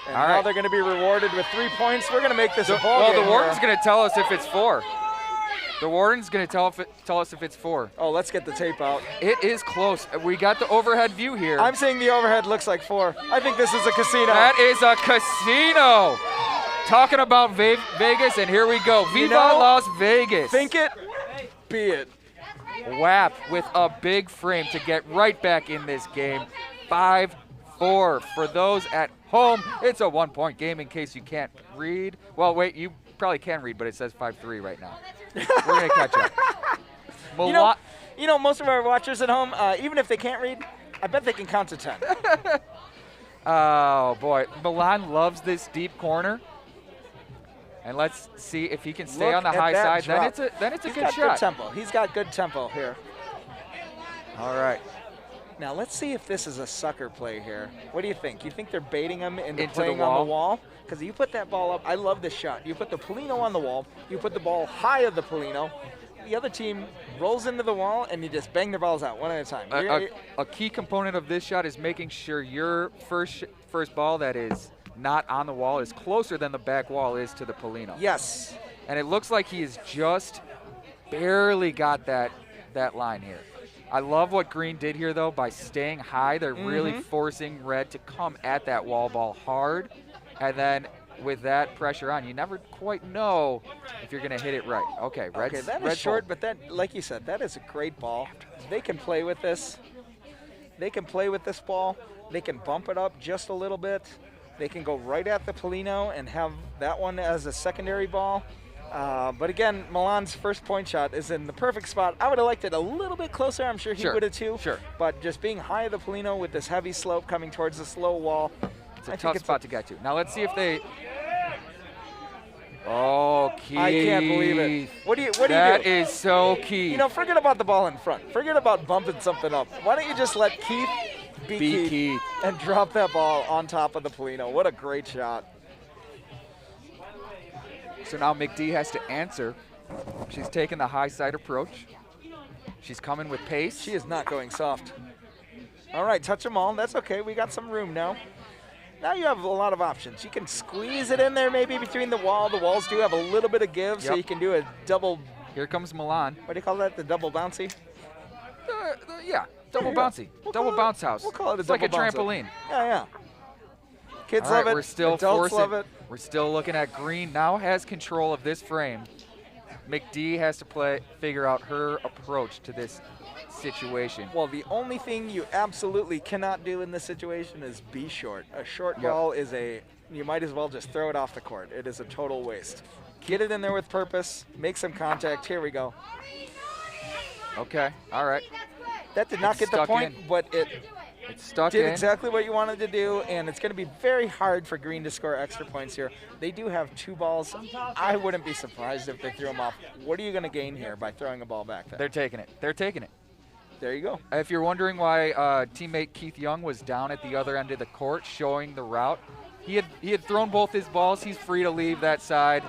And All now right. they're going to be rewarded with 3 points. We're going to make this a ball Well, game the warden's here. going to tell us if it's 4. The warden's going to tell us if it's 4. Oh, let's get the tape out. It is close. We got the overhead view here. I'm saying the overhead looks like 4. I think this is a casino. That is a casino. Talking about Vegas, and here we go. Viva Las Vegas. Think it, be it. Wap with a big frame to get right back in this game. 5-4. For those at home, it's a 1-point game in case you can't read. Well, wait, you probably can read, but it says 5-3 right now. We're going to catch up. You know, most of our watchers at home, even if they can't read, I bet they can count to 10. Oh, boy. Milan loves this deep corner. And let's see if he can stay Look on the at high that side. drop. Then it's a He's good got shot. good tempo. He's got good tempo here. All right. Now let's see if this is a sucker play here. What do you think? You think they're baiting him into the playing on the wall? Because you put that ball up. I love this shot. You put the Polino on the wall. You put the ball high of the Polino. The other team rolls into the wall, and you just bang their balls out one at a time. A key component of this shot is making sure your first ball that is not on the wall is closer than the back wall is to the Polino. Yes. And it looks like he has just barely got that line here. I love what Green did here, though, by staying high. They're really forcing Red to come at that wall ball hard. And then with that pressure on, you never quite know if you're going to hit it right. Okay, Red's that is short, but that, like you said, that is a great ball. They can play with this. They can play with this ball. They can bump it up just a little bit. They can go right at the Polino and have that one as a secondary ball. But again, Milan's first point shot is in the perfect spot. I would have liked it a little bit closer. I'm sure he would have too. Sure. But just being high of the Polino with this heavy slope coming towards the slow wall. It's a tough spot to get to. Now let's see if they. Oh, Keith. I can't believe it. What do you do? That is so key. You know, forget about the ball in front. Forget about bumping something up. Why don't you just let Keith be Keith and drop that ball on top of the Polino? What a great shot. So now McD has to answer. She's taking the high side approach. She's coming with pace. She is not going soft. All right, touch them all. That's okay. We got some room now. Now you have a lot of options. You can squeeze it in there maybe between the wall. The walls do have a little bit of give, so you can do a double. Here comes Milan. What do you call that? The double bouncy? Yeah, double bouncy. Double bounce house. We'll call it a it's double like a bounce. trampoline. Yeah. Kids All right, love it. We're still Adults forcing. love it. We're still looking at green. Now has control of this frame. McD has to figure out her approach to this situation. Well, the only thing you absolutely cannot do in this situation is be short. A short ball is you might as well just throw it off the court. It is a total waste. Get it in there with purpose. Make some contact. Here we go. Okay, all right. That did not get the point, but it's stuck did in. exactly what you wanted to do, and it's going to be very hard for green to score extra points here. They do have 2 balls. I wouldn't be surprised if they threw them off. What are you going to gain here by throwing a ball back there? They're taking it. They're taking it. There you go. If you're wondering why teammate Keith Young was down at the other end of the court showing the route, he had thrown both his balls. He's free to leave that side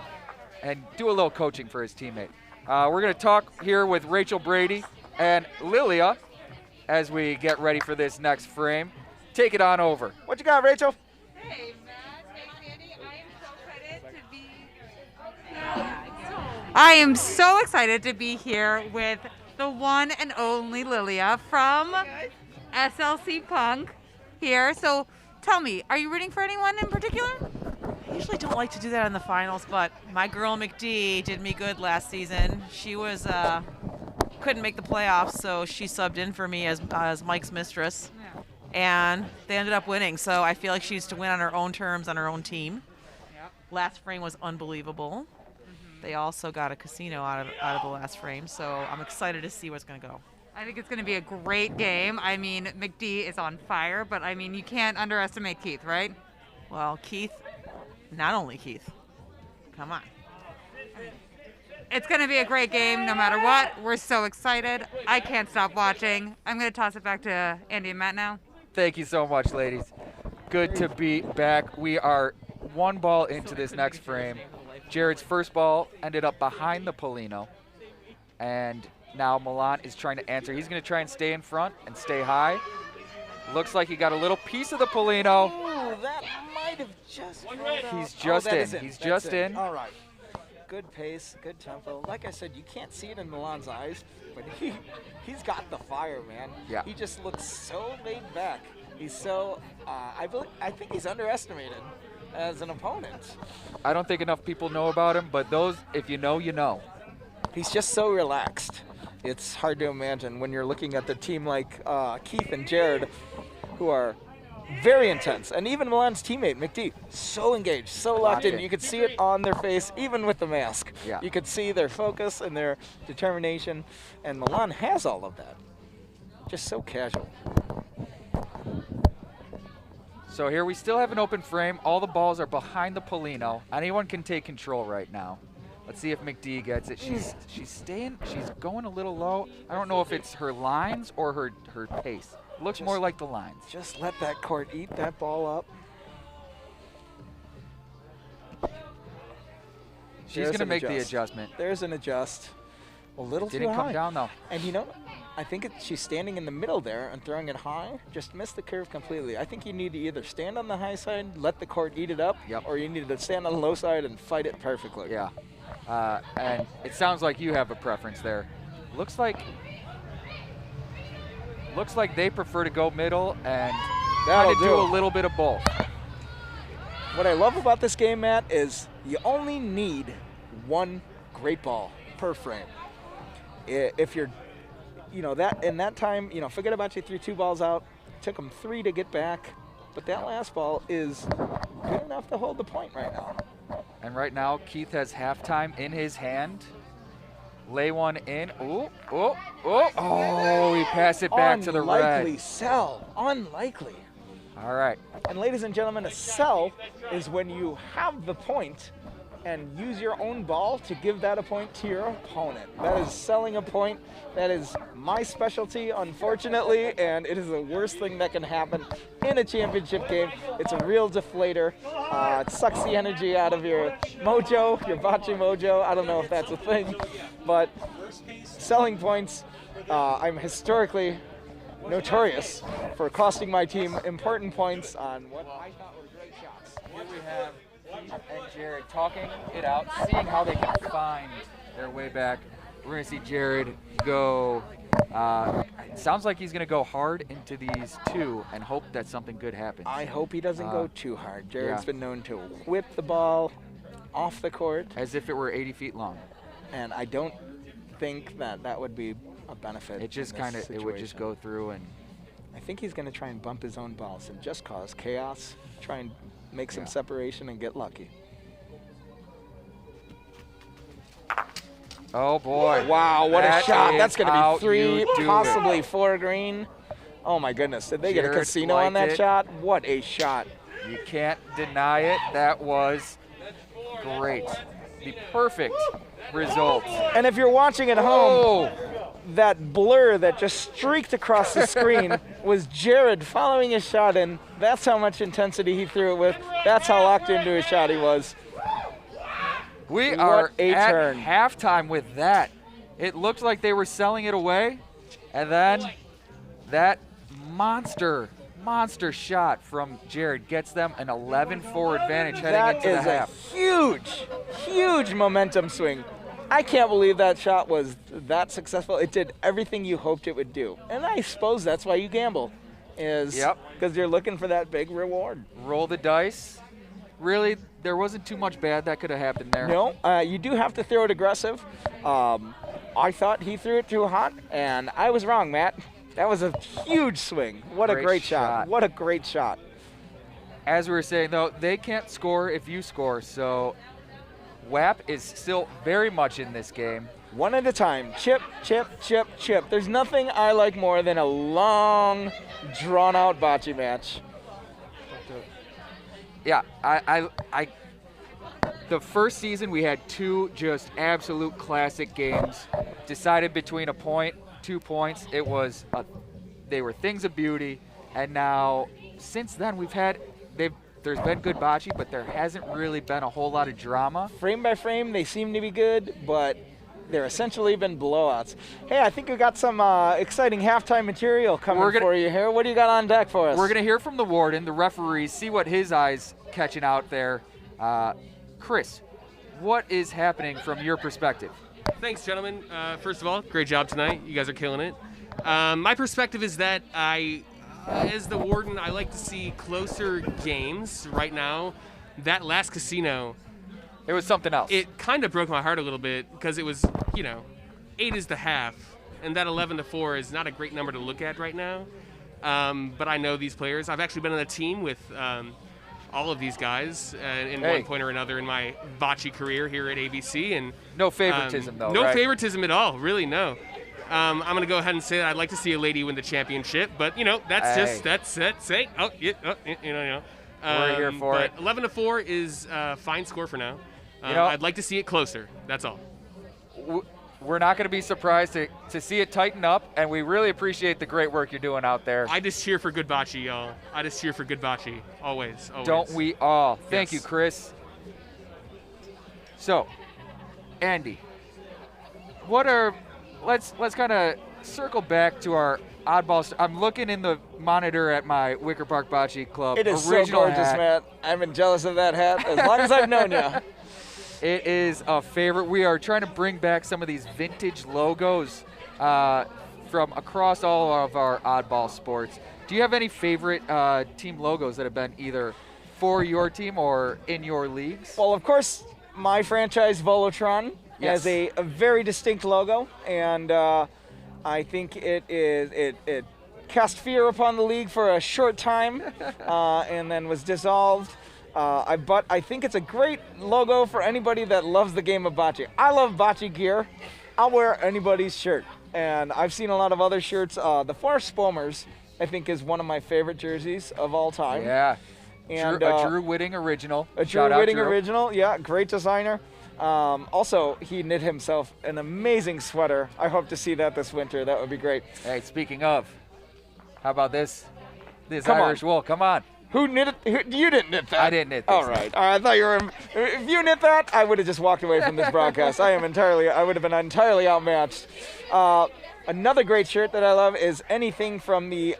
and do a little coaching for his teammate. We're going to talk here with Rachel Brady and Lilia as we get ready for this next frame. Take it on over. What you got, Rachel? Hey, Matt. Thanks, Andy. I am so excited to be here with the one and only Lilia from SLC Punk here. So tell me, are you rooting for anyone in particular? I usually don't like to do that in the finals, but my girl McD did me good last season. She was couldn't make the playoffs, so she subbed in for me as Mike's mistress, and they ended up winning. So I feel like she used to win on her own terms on her own team. Yep. Last frame was unbelievable. They also got a casino out of the last frame, so I'm excited to see what's going to go. I think it's going to be a great game. I mean, McD is on fire, but I mean, you can't underestimate Keith, right? Well, Keith, not only Keith. Come on. It's going to be a great game no matter what. We're so excited. I can't stop watching. I'm going to toss it back to Andy and Matt now. Thank you so much, ladies. Good to be back. We are 1 ball into this next frame. Jared's first ball ended up behind the Polino, and now Milan is trying to answer. He's going to try and stay in front and stay high. Looks like he got a little piece of the Polino. Ooh, that might have just He's just in. He's just in. All right. Good pace, good tempo. Like I said, you can't see it in Milan's eyes, but he's got the fire, man. Yeah. He just looks so laid back. He's so, I think he's underestimated as an opponent. I don't think enough people know about him, but if you know, you know. He's just so relaxed. It's hard to imagine when you're looking at the team like Keith and Jared, who are very intense. And even Milan's teammate, McD, so engaged, so locked in. You could see it on their face, even with the mask. Yeah. You could see their focus and their determination. And Milan has all of that. Just so casual. So here we still have an open frame. All the balls are behind the Polino. Anyone can take control right now. Let's see if McD gets it. She's going a little low. I don't know if it's her lines or her pace. It looks more like the lines. Just let that court eat that ball up. She's going to make the adjustment. There's an adjust. A little too high. Didn't come down though. And you know, I think she's standing in the middle there and throwing it high. Just missed the curve completely. I think you need to either stand on the high side, let the court eat it up, or you need to stand on the low side and fight it perfectly. Yeah. And it sounds like you have a preference there. Looks like they prefer to go middle and try to do a little bit of both. What I love about this game, Matt, is you only need 1 great ball per frame. If you're, that in that time, forget about you threw 2 balls out. Took them 3 to get back, but that last ball is good enough to hold the point right now. And right now, Keith has halftime in his hand. Lay one in. Ooh, oh, oh, oh, he passed it back to the red. Unlikely sell, unlikely. All right. And ladies and gentlemen, a sell is when you have the point and use your own ball to give that a point to your opponent. That is selling a point. That is my specialty, unfortunately, and it is the worst thing that can happen in a championship game. It's a real deflator. It sucks the energy out of your mojo, your bocce mojo. I don't know if that's a thing, but selling points, I'm historically notorious for costing my team important points on what I thought were great shots. Here we have Pete and Jared talking it out, seeing how they can find their way back. We're going to see Jared go, it sounds like he's going to go hard into these two and hope that something good happens. I hope he doesn't go too hard. Jared's been known to whip the ball off the court. As if it were 80 feet long. And I don't think that would be a benefit. It just kind of, it would just go through, and I think he's going to try and bump his own balls and just cause chaos, try and make some separation and get lucky. Oh boy. Wow, what a shot. That's going to be 3, do possibly 4 green. Oh my goodness, did they get a casino on that shot? What a shot. You can't deny it. That was great. The perfect result. And if you're watching at home, that blur that just streaked across the screen was Jared following his shot in. That's how much intensity he threw it with. That's how locked into his shot he was. We are at halftime with that. It looked like they were selling it away, and then that monster shot from Jared gets them an 11-4 advantage heading into the half. That is a huge momentum swing. I can't believe that shot was that successful. It did everything you hoped it would do. And I suppose that's why you gamble, is because you're looking for that big reward. Roll the dice. Really, there wasn't too much bad that could have happened there. No, you do have to throw it aggressive. I thought he threw it too hot, and I was wrong, Matt. That was a huge swing. What a great shot. What a great shot. As we were saying, though, they can't score if you score, so WAP is still very much in this game. One at a time. Chip, chip, chip, chip. There's nothing I like more than a long, drawn-out bocce match. Yeah, the first season we had 2 just absolute classic games, decided between a point, 2 points. It was they were things of beauty, and now since then there's been good bocce, but there hasn't really been a whole lot of drama. Frame by frame, they seem to be good, but they're essentially been blowouts. Hey, I think we got some exciting halftime material coming for you here. What do you got on deck for us? We're going to hear from the warden, the referees, see what his eyes catching out there. Chris, what is happening from your perspective? Thanks, gentlemen. First of all, great job tonight. You guys are killing it. My perspective is that as the warden, I like to see closer games. Right now, that last casino, it was something else. It kind of broke my heart a little bit because it was, 8 is the half, and that 11-4 is not a great number to look at right now. But I know these players. I've actually been on a team with all of these guys in one point or another in my bocce career here at ABC. And no favoritism, though, No favoritism at all, really, no. I'm going to go ahead and say that I'd like to see a lady win the championship, but, that's it. We're here for it. 11-4 is a fine score for now. I'd like to see it closer. That's all. We're not going to be surprised to see it tighten up, and we really appreciate the great work you're doing out there. I just cheer for good bocce, y'all. I just cheer for good bocce, always. Don't we all? Thank you, Chris. So, Andy, let's kind of circle back to our oddball. I'm looking in the monitor at my Wicker Park Bocce Club. It is so gorgeous, Matt. I've been jealous of that hat as long as I've known you. It is a favorite. We are trying to bring back some of these vintage logos from across all of our Oddball Sports. Do you have any favorite team logos that have been either for your team or in your leagues? Well, of course, my franchise, Volotron, has a very distinct logo, and I think it cast fear upon the league for a short time and then was dissolved. But I think it's a great logo for anybody that loves the game of bocce. I love bocce gear. I'll wear anybody's shirt. And I've seen a lot of other shirts. The Forrest Spomers, I think, is one of my favorite jerseys of all time. Yeah. And a Drew Whitting original. A Drew Whitting original, yeah, great designer. Also, he knit himself an amazing sweater. I hope to see that this winter. That would be great. Hey, speaking of, how about this? This Come on. Irish wool. Come on. Who knit it? You didn't knit that. I didn't knit this. All right. I thought you were. If you knit that, I would have just walked away from this broadcast. I would have been entirely outmatched. Another great shirt that I love is anything from the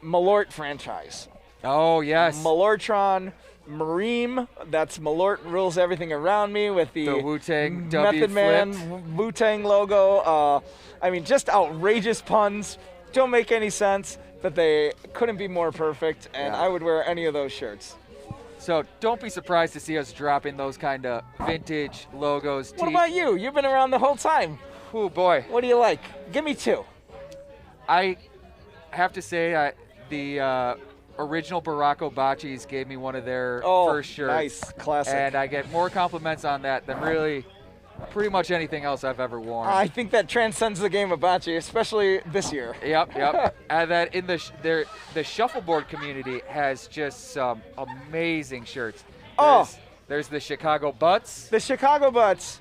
Malort franchise. Oh, yes. Malortron, Mareem, that's Malort rules everything around me with the Wu-Tang W Method Man flipped. Wu-Tang logo. I mean, just outrageous puns. Don't make any sense, but they couldn't be more perfect, and Yeah. I would wear any of those shirts. So don't be surprised to see us dropping those kind of vintage logos. What about you? You've been around the whole time. Oh, boy. What do you like? Give me two. I have to say the original Baracco Bocce's gave me one of their first shirts. Nice. Classic. And I get more compliments on that than really pretty much anything else I've ever worn. I think that transcends the game of bocce, especially this year. Yep. And that in the shuffleboard community has just some amazing shirts. There's the Chicago Butts. The Chicago Butts,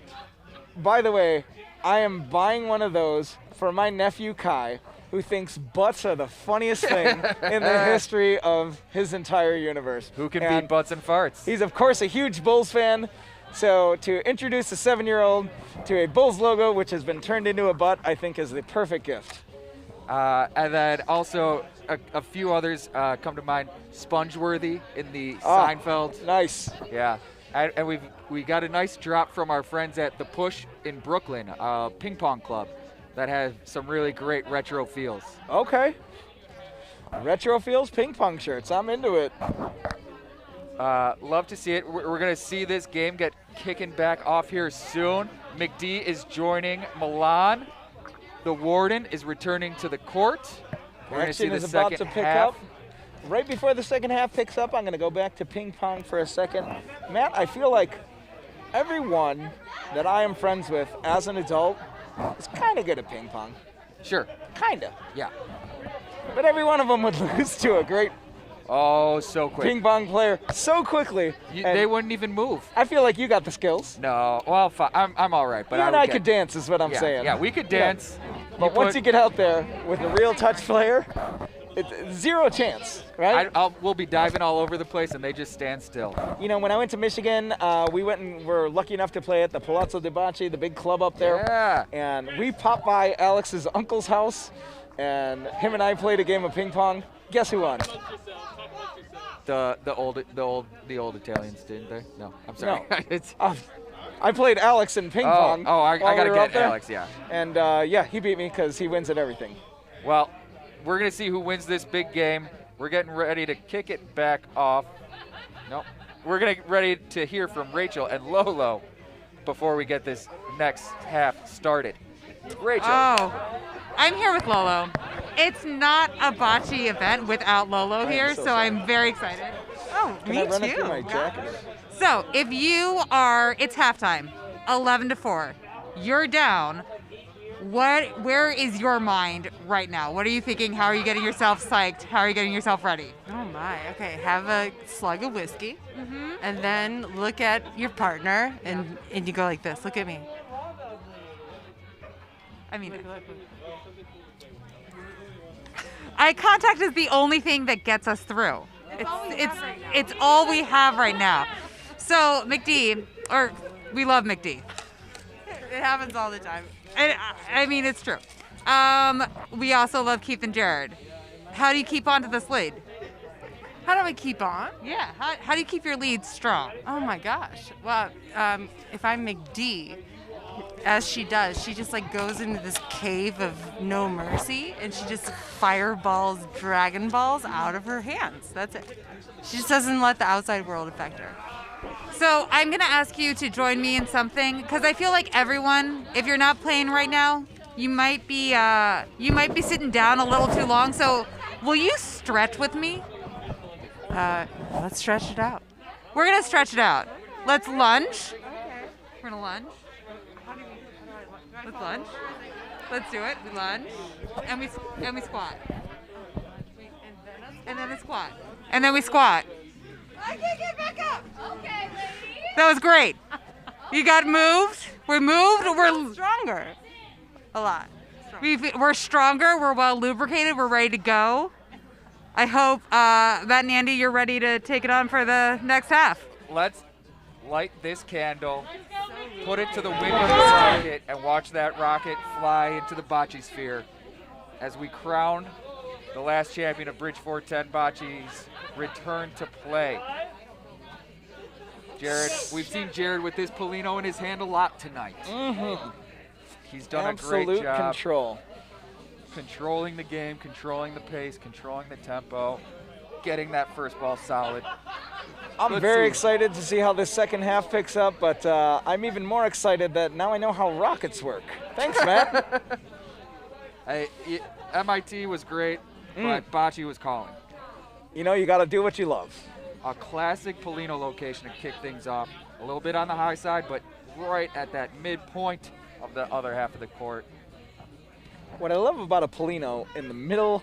by the way, I am buying one of those for my nephew Kai, who thinks butts are the funniest thing in the history of his entire universe. Who can beat butts and farts? He's, of course, a huge Bulls fan. So to introduce a 7-year-old to a Bulls logo, which has been turned into a butt, I think is the perfect gift. And then also a few others come to mind. Spongeworthy in the Seinfeld. Nice. Yeah. And we got a nice drop from our friends at The Push in Brooklyn, ping pong club, that has some really great retro feels. Okay. Retro feels ping pong shirts. I'm into it. Love to see it. We're going to see this game get kicking back off here soon. McD is joining Milan. The Warden is returning to the court. We're going to see Action the is about second to pick half. up. Right before the second half picks up, I'm going to go back to ping pong for a second. Matt, I feel like everyone that I am friends with as an adult is kind of good at ping pong. Sure. Kind of. Yeah. But every one of them would lose to a great so quick. ping pong player so quickly. They wouldn't even move. I feel like you got the skills. No. Well, fine. I'm all right. But You and I could dance is what I'm saying. Yeah, we could dance. But once you get out there with a real touch player, it's zero chance, right? We'll be diving all over the place, and they just stand still. You know, when I went to Michigan, we went and were lucky enough to play at the Palazzo de Bocce, the big club up there. Yeah. And we popped by Alex's uncle's house, and him and I played a game of ping pong. Guess who won? The old Italians, didn't they? No, I'm sorry. No. It's I played Alex in ping pong. I while gotta we were get up there. Alex. Yeah. And he beat me because he wins at everything. Well, we're gonna see who wins this big game. We're getting ready to kick it back off. Nope. We're gonna get ready to hear from Rachel and Lolo before we get this next half started. Rachel. Oh, I'm here with Lolo. It's not a bocce event without Lolo here, so I'm very excited. Oh, Can me I run too. it through my jacket? So if it's halftime, 11-4, you're down. Where is your mind right now? What are you thinking? How are you getting yourself psyched? How are you getting yourself ready? Oh my, okay, have a slug of whiskey, and then look at your partner, and you go like this, look at me. I mean, eye contact is the only thing that gets us through. It's all we have right now. So McD, we love McD. It happens all the time. I mean, it's true. We also love Keith and Jared. How do you keep on to this lead? How do I keep on? Yeah, how do you keep your lead strong? Oh my gosh. Well, if I'm McD, as she does, she just like goes into this cave of no mercy, and she just fireballs Dragon Balls out of her hands. That's it. She just doesn't let the outside world affect her. So I'm gonna ask you to join me in something, because I feel like everyone, if you're not playing right now, you might be sitting down a little too long. So will you stretch with me? Let's stretch it out. We're gonna stretch it out. Let's lunge. We're gonna lunge. Let's lunge. Let's do it. We lunge, and we squat, and then a squat, and then we squat. I can't get back up. Okay, ladies. That was great. You got moved. We're moved. We're Stronger. A lot. Stronger. We're stronger. We're well lubricated. We're ready to go. I hope, Matt and Andy, you're ready to take it on for the next half. Let's light this candle, put it to the wing of the rocket, and watch that rocket fly into the bocce sphere as we crown the last champion of Bridgeport ThNB's return to play. Jared, we've seen Jared with this Polino in his hand a lot tonight. He's done a great job. Absolute control. Controlling the game, controlling the pace, controlling the tempo, getting that first ball solid. I'm very excited to see how this second half picks up, but I'm even more excited that now I know how rockets work. Thanks, Matt. MIT was great, but Bocce was calling. You know, you got to do what you love. A classic Polino location to kick things off. A little bit on the high side, but right at that midpoint of the other half of the court. What I love about a Polino in the middle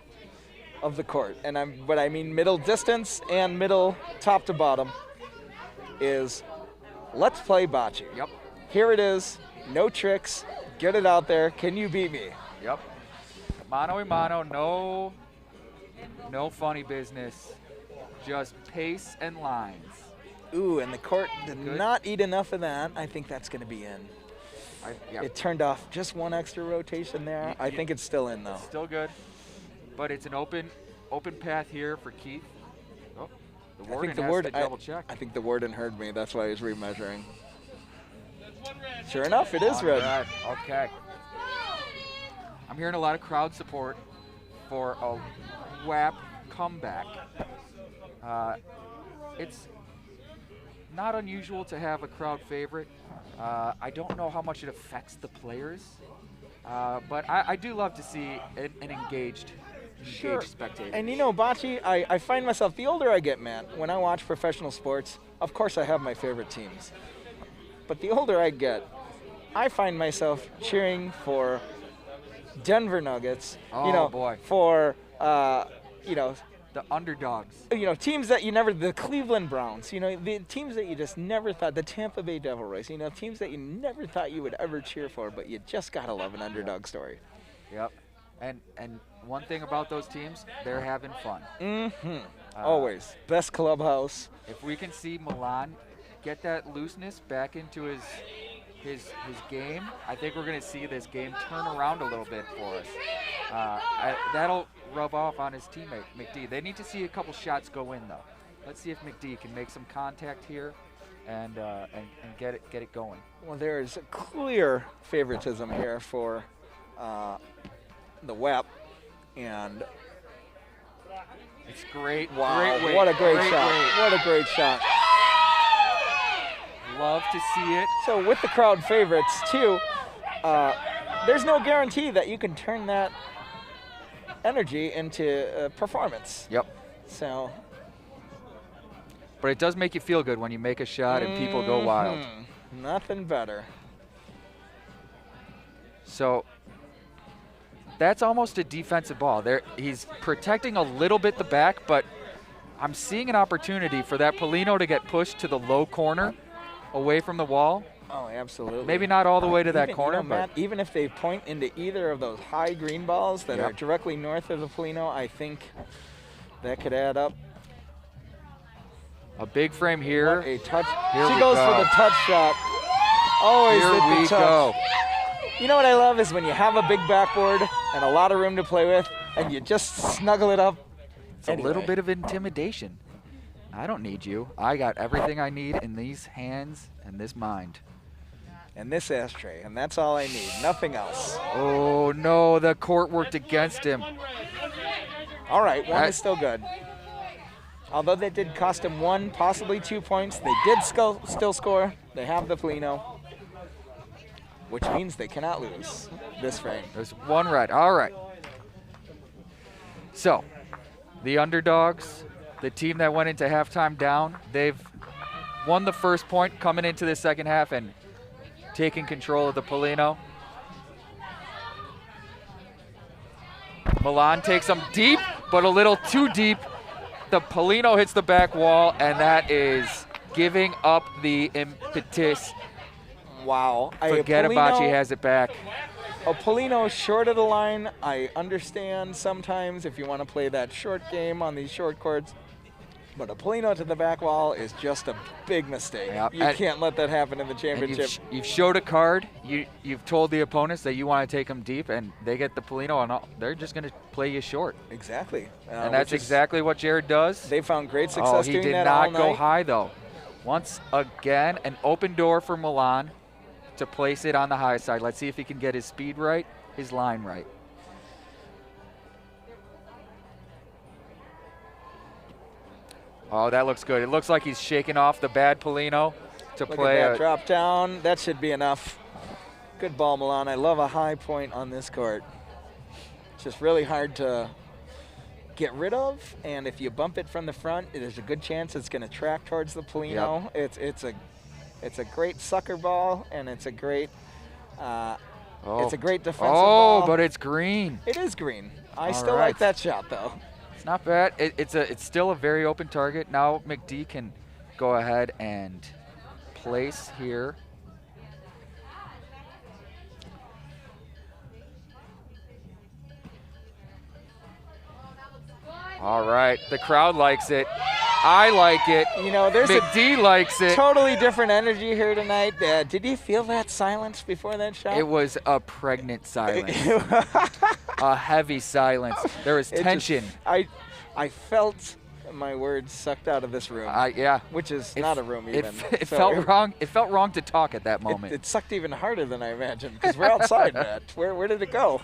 of the court, and what I mean middle distance and middle top to bottom, is let's play bocce. Yep. Here it is, no tricks, get it out there, can you beat me? Yep. Mano a mano, no funny business, just pace and lines. Ooh, and the court did not eat enough of that. I think that's going to be in. It turned off just one extra rotation there. I think it's still in, though. Still good, but it's an open path here for Keith. Oh, the warden has to double check. I think the warden heard me. That's why he's remeasuring. Sure enough, it is red. Right. Okay. I'm hearing a lot of crowd support for a WAP comeback. It's not unusual to have a crowd favorite. I don't know how much it affects the players, but I do love to see an engaged spectator. And you know, bocce, I find myself, the older I get, man, when I watch professional sports, of course I have my favorite teams. But the older I get, I find myself cheering for Denver Nuggets, for, the underdogs. Teams that the Cleveland Browns, the teams that you just never thought, the Tampa Bay Devil Rays, teams that you never thought you would ever cheer for, but you just got to love an underdog story. Yep. And one thing about those teams, they're having fun. Always. Best clubhouse. If we can see Milan get that looseness back into his game, I think we're going to see this game turn around a little bit for us. That'll rub off on his teammate, McD. They need to see a couple shots go in, though. Let's see if McD can make some contact here and get it going. Well, there is a clear favoritism here for the WEP, and it's great. Wow, great what a great shot. Weight. What a great shot. Love to see it. So with the crowd favorites, too, there's no guarantee that you can turn that energy into performance. Yep. So. But it does make you feel good when you make a shot and people go wild. Nothing better. So that's almost a defensive ball. He's protecting a little bit the back, but I'm seeing an opportunity for that Polino to get pushed to the low corner away from the wall. Oh, absolutely. Maybe not all the way to that corner, Matt, even if they point into either of those high green balls that are directly north of the Polino, I think that could add up. A big frame here. What a touch. Here she goes for the touch shot. Always here with we the touch. Go. You know what I love is when you have a big backboard and a lot of room to play with, and you just snuggle it up. It's a little bit of intimidation. I don't need you. I got everything I need in these hands and this mind. And this ashtray, and that's all I need, nothing else. Oh, no, the court worked against him. All right, one is still good. Although that did cost him 1, possibly 2 points, they did still score. They have the Polino, which means they cannot lose this frame. There's one red. All right. So, the underdogs, the team that went into halftime down, they've won the first point coming into the second half and taking control of the Polino. Milan takes them deep, but a little too deep. The Polino hits the back wall, and that is giving up the impetus. Wow. Forget Bocce has it back. A Polino short of the line, I understand sometimes if you want to play that short game on these short courts. But a Polino to the back wall is just a big mistake. Yep. You can't let that happen in the championship. You've showed a card. You've told the opponents that you want to take them deep, and they get the Polino, and they're just going to play you short. Exactly. And that's exactly what Jared does. They found great success doing that all night. He did not go high, though. Once again, an open door for Milan to place it on the high side. Let's see if he can get his speed right, his line right. Oh, that looks good. It looks like he's shaking off the bad Polino to play. Look at that drop down. That should be enough. Good ball, Milan. I love a high point on this court. It's just really hard to get rid of, and if you bump it from the front, there's a good chance it's going to track towards the Polino. Yep. It's a great sucker ball, and it's a great it's a great defensive ball. Oh, but it's green. It is green. I still like that shot, though. It's not bad. It's still a very open target. Now McD can go ahead and place here. All right, the crowd likes it. I like it. You know, there's McD likes it. Totally different energy here tonight. Did you feel that silence before that shot? It was a pregnant silence. A heavy silence. There was tension. I felt my words sucked out of this room. Yeah. Which is not a room even. It felt wrong. It felt wrong to talk at that moment. It sucked even harder than I imagined because we're outside, Matt. Where did it go?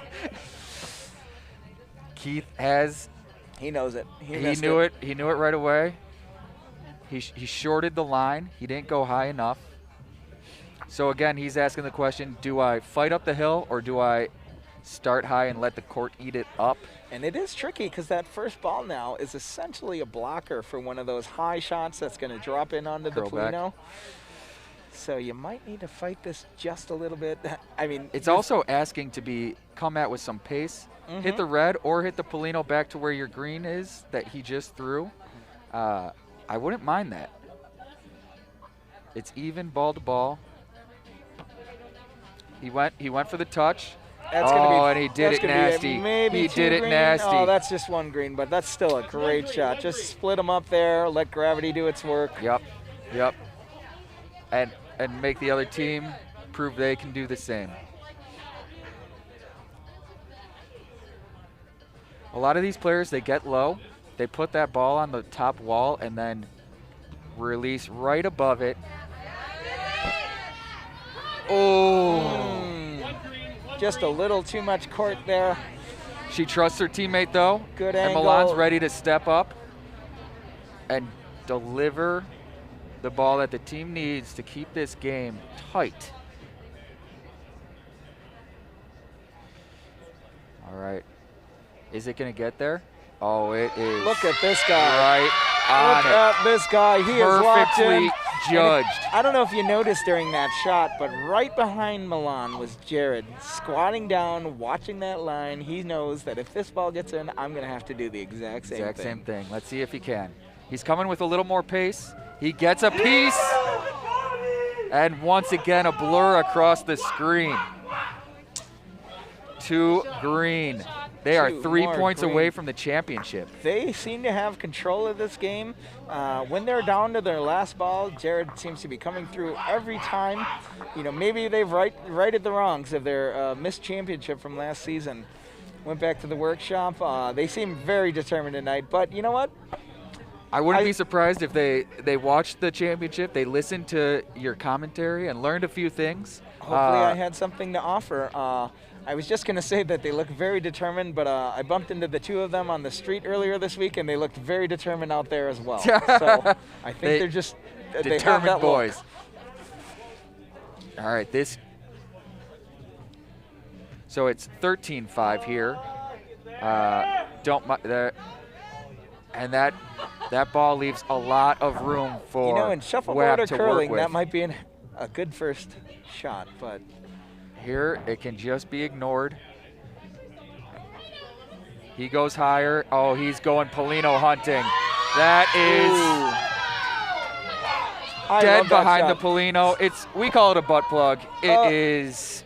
Keith has. He knows it. He knew it. He knew it right away. He shorted the line. He didn't go high enough. So again, he's asking the question, do I fight up the hill or do I start high and let the court eat it up? And it is tricky because that first ball now is essentially a blocker for one of those high shots that's going to drop in onto the Polino. So you might need to fight this just a little bit. I mean, it's also asking to come at with some pace. Hit the red or hit the Polino back to where your green is that he just threw. I wouldn't mind that. It's even ball to ball. He went for the touch. That's gonna be, and he did it nasty. Maybe he did it green. nasty. Oh, that's just one green, but that's still a great shot. Just split them up there. Let gravity do its work. Yep. And make the other team prove they can do the same. A lot of these players, they get low, they put that ball on the top wall and then release right above it. Oh. Just a little too much court there. She trusts her teammate though. Good angle. And Milan's ready to step up and deliver the ball that the team needs to keep this game tight. All right. Is it going to get there? Oh, it is. Look at this guy. Right on Look at this guy. He is locked in. Perfectly judged. I don't know if you noticed during that shot, but right behind Milan was Jared, squatting down, watching that line. He knows that if this ball gets in, I'm going to have to do the exact same thing. Let's see if he can. He's coming with a little more pace. He gets a piece. And once again, a blur across the screen. 2 green. They are 3 points away from the championship. They seem to have control of this game. When they're down to their last ball, Jared seems to be coming through every time. You know, maybe they've righted the wrongs of their missed championship from last season. Went back to the workshop. They seem very determined tonight, but you know what? I wouldn't be surprised if they watched the championship, they listened to your commentary and learned a few things. Hopefully I had something to offer. I was just going to say that they look very determined, but I bumped into the 2 of them on the street earlier this week, and they looked very determined out there as well. So I think they're just determined boys. All right, so it's 13-5 here. And that ball leaves a lot of room for in shuffleboard Webb or to curling, work with. that might be a good first shot, but here it can just be ignored. He goes higher. Oh, he's going Polino hunting. That is dead behind the Polino. We call it a butt plug. It is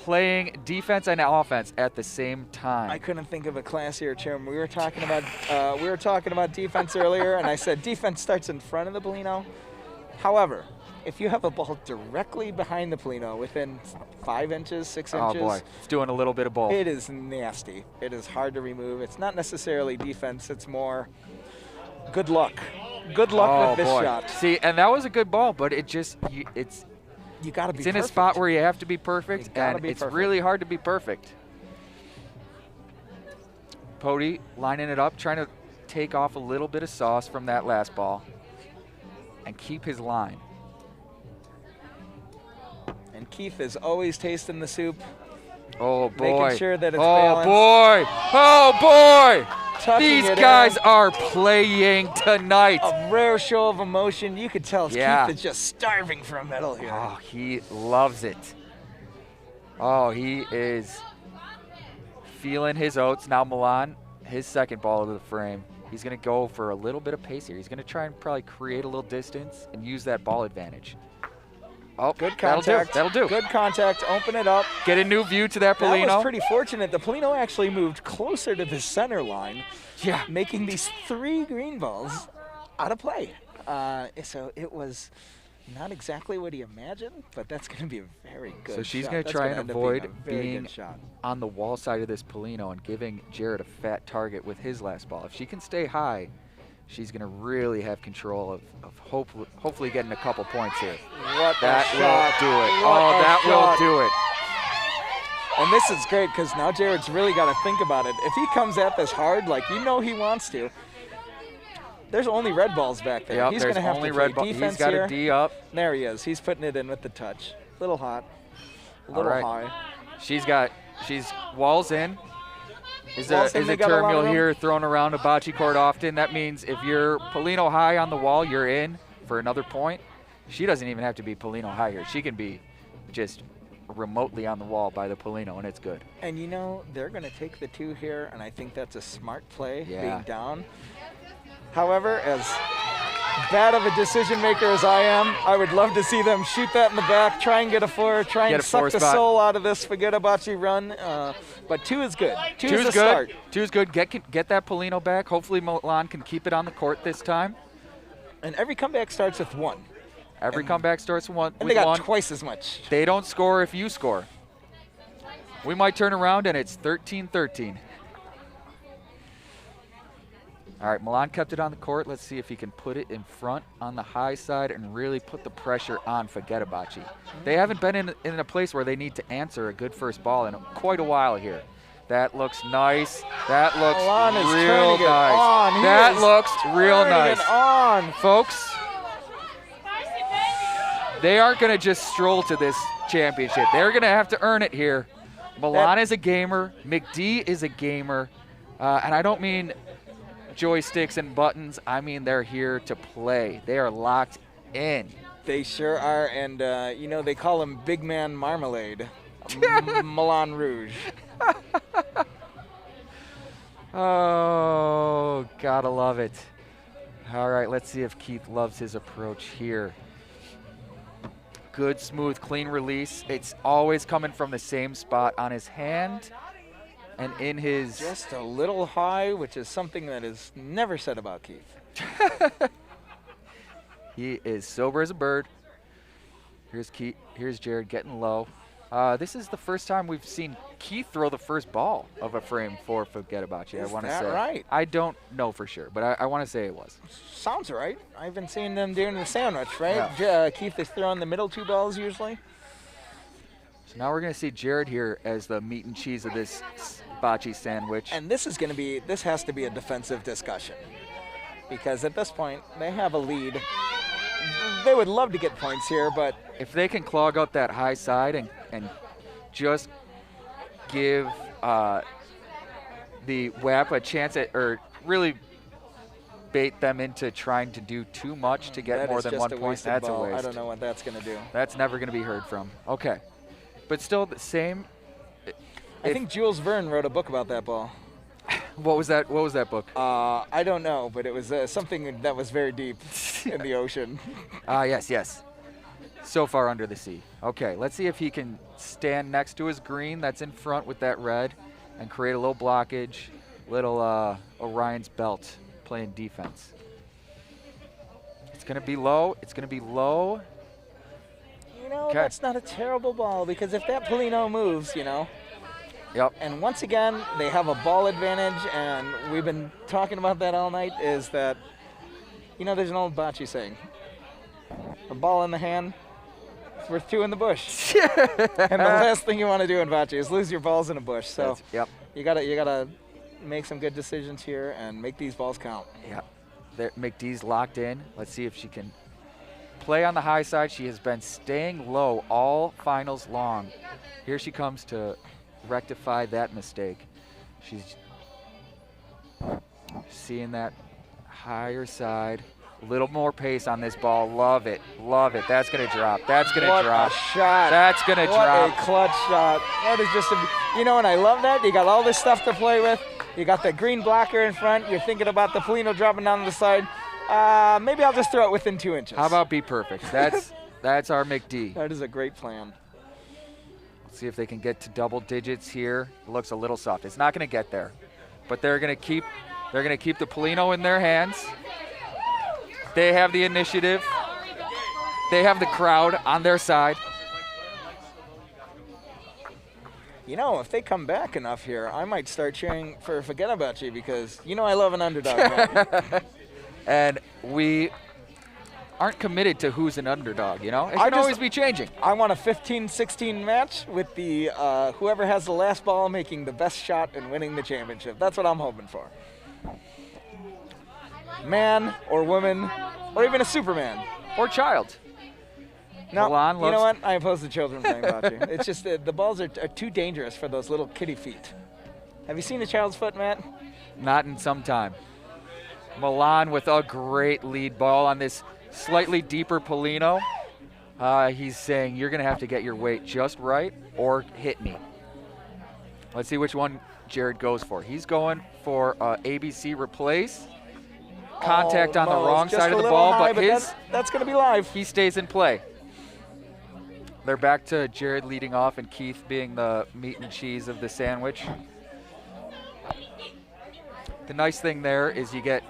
playing defense and offense at the same time. I couldn't think of a classier term. We were talking about defense earlier, and I said defense starts in front of the Polino. However, if you have a ball directly behind the Polino within 5 inches, 6 inches. Oh boy, it's doing a little bit of both. It is nasty. It is hard to remove. It's not necessarily defense. It's more good luck. Good luck with this shot. See, and that was a good ball, but it just, it's you got to be It's in perfect. a spot where you have to be perfect, and it's really hard to be perfect. Pody lining it up, trying to take off a little bit of sauce from that last ball and keep his line. And Keith is always tasting the soup. Oh boy. Making sure that it's balanced. Oh boy. Tucking These it guys in. are playing tonight. A rare show of emotion. You could tell Yeah. Keith is just starving for a medal here. Oh, he loves it. Oh, he is feeling his oats. Now Milan, his second ball of the frame. He's going to go for a little bit of pace here. He's going to try and probably create a little distance and use that ball advantage. Oh, good contact. That'll do. Good contact. Open it up. Get a new view to that Polino. That was pretty fortunate. The Polino actually moved closer to the center line, making these 3 green balls out of play. So it was not exactly what he imagined, but that's going to be a very good shot. So she's going to try and end up being avoid a very being good shot. on the wall side of this Polino and giving Jared a fat target with his last ball. If she can stay high, she's going to really have control of hopefully getting a couple points here. What that a will shot. do it. What Oh, a that shot. will do it. And this is great because now Jared's really got to think about it. If he comes at this hard, like you know he wants to, there's only red balls back there. Yep, He's going to have to play defense He's got here. a D up. There he is. He's putting it in with the touch. Little hot, a little high. She's walls in. Is Walls a in, they got a term lot of you'll them. hear thrown around a bocce court often. That means if you're Polino high on the wall, you're in for another point. She doesn't even have to be Polino high here. She can be just remotely on the wall by the Polino, and it's good. And you know, they're going to take the 2 here, and I think that's a smart play, Yeah. being down. However, as bad of a decision maker as I am, I would love to see them shoot that in the back, try and get a 4, try and suck the soul out of this Forget Bocce run. But 2 is good. 2 is a good. start. 2 is good. Get that Polino back. Hopefully Milan can keep it on the court this time. And every comeback starts with 1. Every comeback starts with 1. And they got twice as much. They don't score if you score. We might turn around and it's 13-13. All right, Milan kept it on the court. Let's see if he can put it in front on the high side and really put the pressure on Forget Bocce. They haven't been in a place where they need to answer a good first ball in quite a while here. That looks nice. That looks Milan is real turning it nice. on. He That is looks real turning nice. it on. Folks, they aren't going to just stroll to this championship. They're going to have to earn it here. Milan is a gamer. McD is a gamer. And I don't mean joysticks and buttons. I mean they're here to play. They are locked in. They sure are. And, you know, they call him Big Man Marmalade. Milan Rouge. Oh, gotta love it. All right, let's see if Keith loves his approach here. Good, smooth, clean release. It's always coming from the same spot on his hand and in his... Just a little high, which is something that is never said about Keith. He is sober as a bird. Here's Keith. Here's Jared getting low. This is the first time we've seen Keith throw the first ball of a frame for Forget Bocce, I want to say. Is that right? I don't know for sure, but I want to say it was. Sounds right. I've been seeing them doing the sandwich, right? Yeah. Keith is throwing the middle 2 balls usually. So now we're going to see Jared here as the meat and cheese of this bocce sandwich. And this has to be a defensive discussion. Because at this point, they have a lead. They would love to get points here, but... If they can clog up that high side and just give the WAP a chance at, or really bait them into trying to do too much to get more than 1 point, that's a waste. I don't know what that's going to do. That's never going to be heard from. Okay. But still the same. I think Jules Verne wrote a book about that ball. What was that book? I don't know, but it was something that was very deep in the ocean. Yes. So far under the sea. Okay, let's see if he can stand next to his green that's in front with that red and create a little blockage, little Orion's belt playing defense. It's going to be low. It's going to be low. You know, that's not a terrible ball because if that Polino moves, you know. Yep. And once again, they have a ball advantage, and we've been talking about that all night, is that, you know, there's an old bocce saying, a ball in the hand is worth two in the bush. And the last thing you want to do in bocce is lose your balls in a bush. So you gotta make some good decisions here and make these balls count. Yeah. McDee's locked in. Let's see if she can play on the high side. She has been staying low all finals long. Here she comes to rectify that mistake. She's seeing that higher side. A little more pace on this ball. Love it. Love it. That's going to drop. That's going to drop. What a shot. That's going to drop. What a clutch shot. That is just you know, and I love that. You got all this stuff to play with. You got the green blocker in front. You're thinking about the Polino dropping down the side. Maybe I'll just throw it within 2 inches. How about be perfect? That's our McD. That is a great plan. See if they can get to double digits here. It looks a little soft. It's not going to get there, but they're going to keep the Polino in their hands. They have the initiative. They have the crowd on their side. You know, if they come back enough here, I might start cheering for Forget About You because, you know, I love an underdog. Man. And we aren't committed to who's an underdog, you know? It can always be changing. I want a 15-16 match with the whoever has the last ball making the best shot and winning the championship. That's what I'm hoping for. Man or woman or even a Superman. Or child. No, you know what? I oppose the children playing bocce. It's just the balls are too dangerous for those little kitty feet. Have you seen a child's foot, Matt? Not in some time. Milan with a great lead ball on this slightly deeper Polino. He's saying you're going to have to get your weight just right or hit me. Let's see which one Jared goes for. He's going for ABC replace. Contact on the wrong side of the ball, high, but that's going to be live. He stays in play. They're back to Jared leading off and Keith being the meat and cheese of the sandwich. The nice thing there is you get,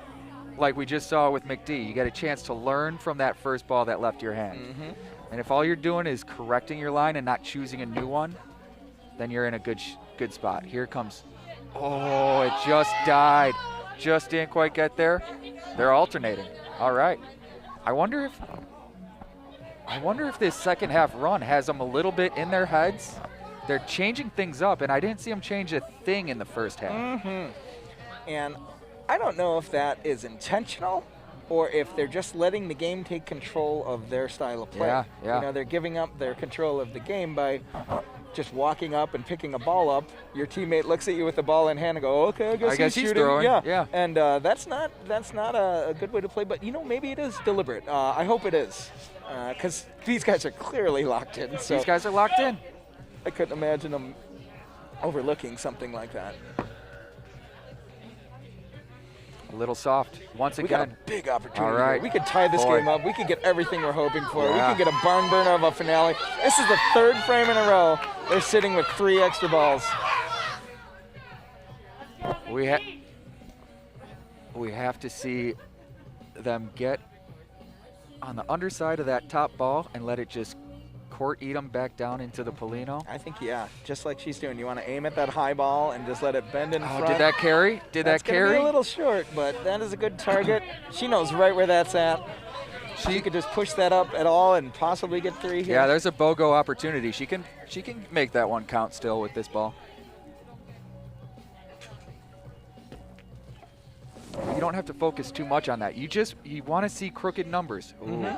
like we just saw with McD, you get a chance to learn from that first ball that left your hand. Mm-hmm. And if all you're doing is correcting your line and not choosing a new one, then you're in a good spot. Here comes, oh, it just died. Just didn't quite get there. They're alternating. All right. I wonder if this second half run has them a little bit in their heads. They're changing things up, and I didn't see them change a thing in the first half. Mm-hmm. And I don't know if that is intentional or if they're just letting the game take control of their style of play. Yeah. You know, they're giving up their control of the game by just walking up and picking a ball up. Your teammate looks at you with the ball in hand and go, okay, I guess he's shooting. Throwing. Yeah. And that's not a good way to play, but, you know, maybe it is deliberate. I hope it is because these guys are clearly locked in. So these guys are locked in. I couldn't imagine them overlooking something like that. A little soft once again. We got a big opportunity. All right. Here. We could tie this game up. We could get everything we're hoping for. Yeah. We could get a barn burner of a finale. This is the third frame in a row. They're sitting with 3 extra balls. We have to see them get on the underside of that top ball and let it just court eat them back down into the Polino. I think, yeah, just like she's doing. You want to aim at that high ball and just let it bend in front. Did that carry? That's gonna be a little short, but that is a good target. She knows right where that's at. She could just push that up at all and possibly get 3 here. Yeah, there's a BOGO opportunity. She can make that one count still with this ball. You don't have to focus too much on that. You want to see crooked numbers. Mm-hmm.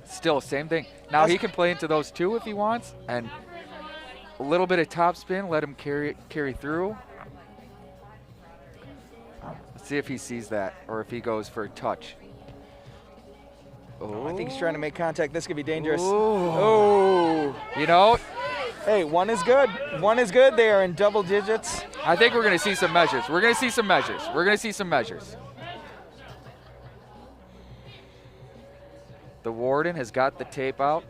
Still, same thing. Now he can play into those too if he wants, and a little bit of topspin, let him carry through. Let's see if he sees that or if he goes for a touch. I think he's trying to make contact. This could be dangerous. Oh. You know, hey, 1 is good. 1 is good. They are in double digits. I think we're going to see some measures. We're going to see some measures. The warden has got the tape out.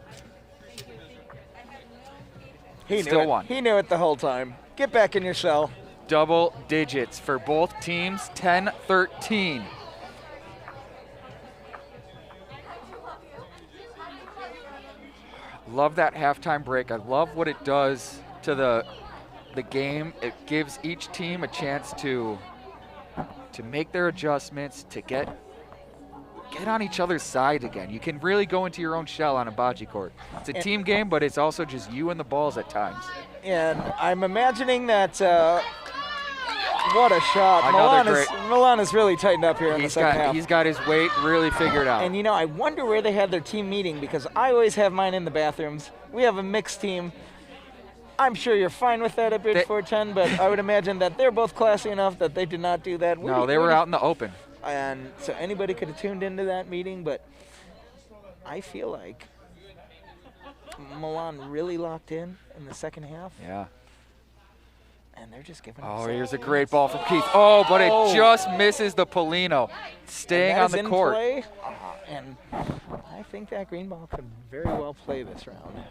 He Still knew it. won. He knew it the whole time. Get back in your shell. Double digits for both teams, 10-13. Love that halftime break. I love what it does to the game. It gives each team a chance to make their adjustments, to get on each other's side again. You can really go into your own shell on a bocce court. It's a team game, but it's also just you and the balls at times. And I'm imagining that, what a shot. Milan is really tightened up here in the second half. He's got his weight really figured out. And, I wonder where they had their team meeting, because I always have mine in the bathrooms. We have a mixed team. I'm sure you're fine with that at Bridge 410, but I would imagine that they're both classy enough that they did not do that. No, they were out in the open. And so anybody could have tuned into that meeting, but I feel like Milan really locked in the second half. Yeah. And they're just giving Oh, here's a great ball from Keith. Oh, but it just misses the Polino. Staying on the court. Play. And I think that green ball could very well play this round.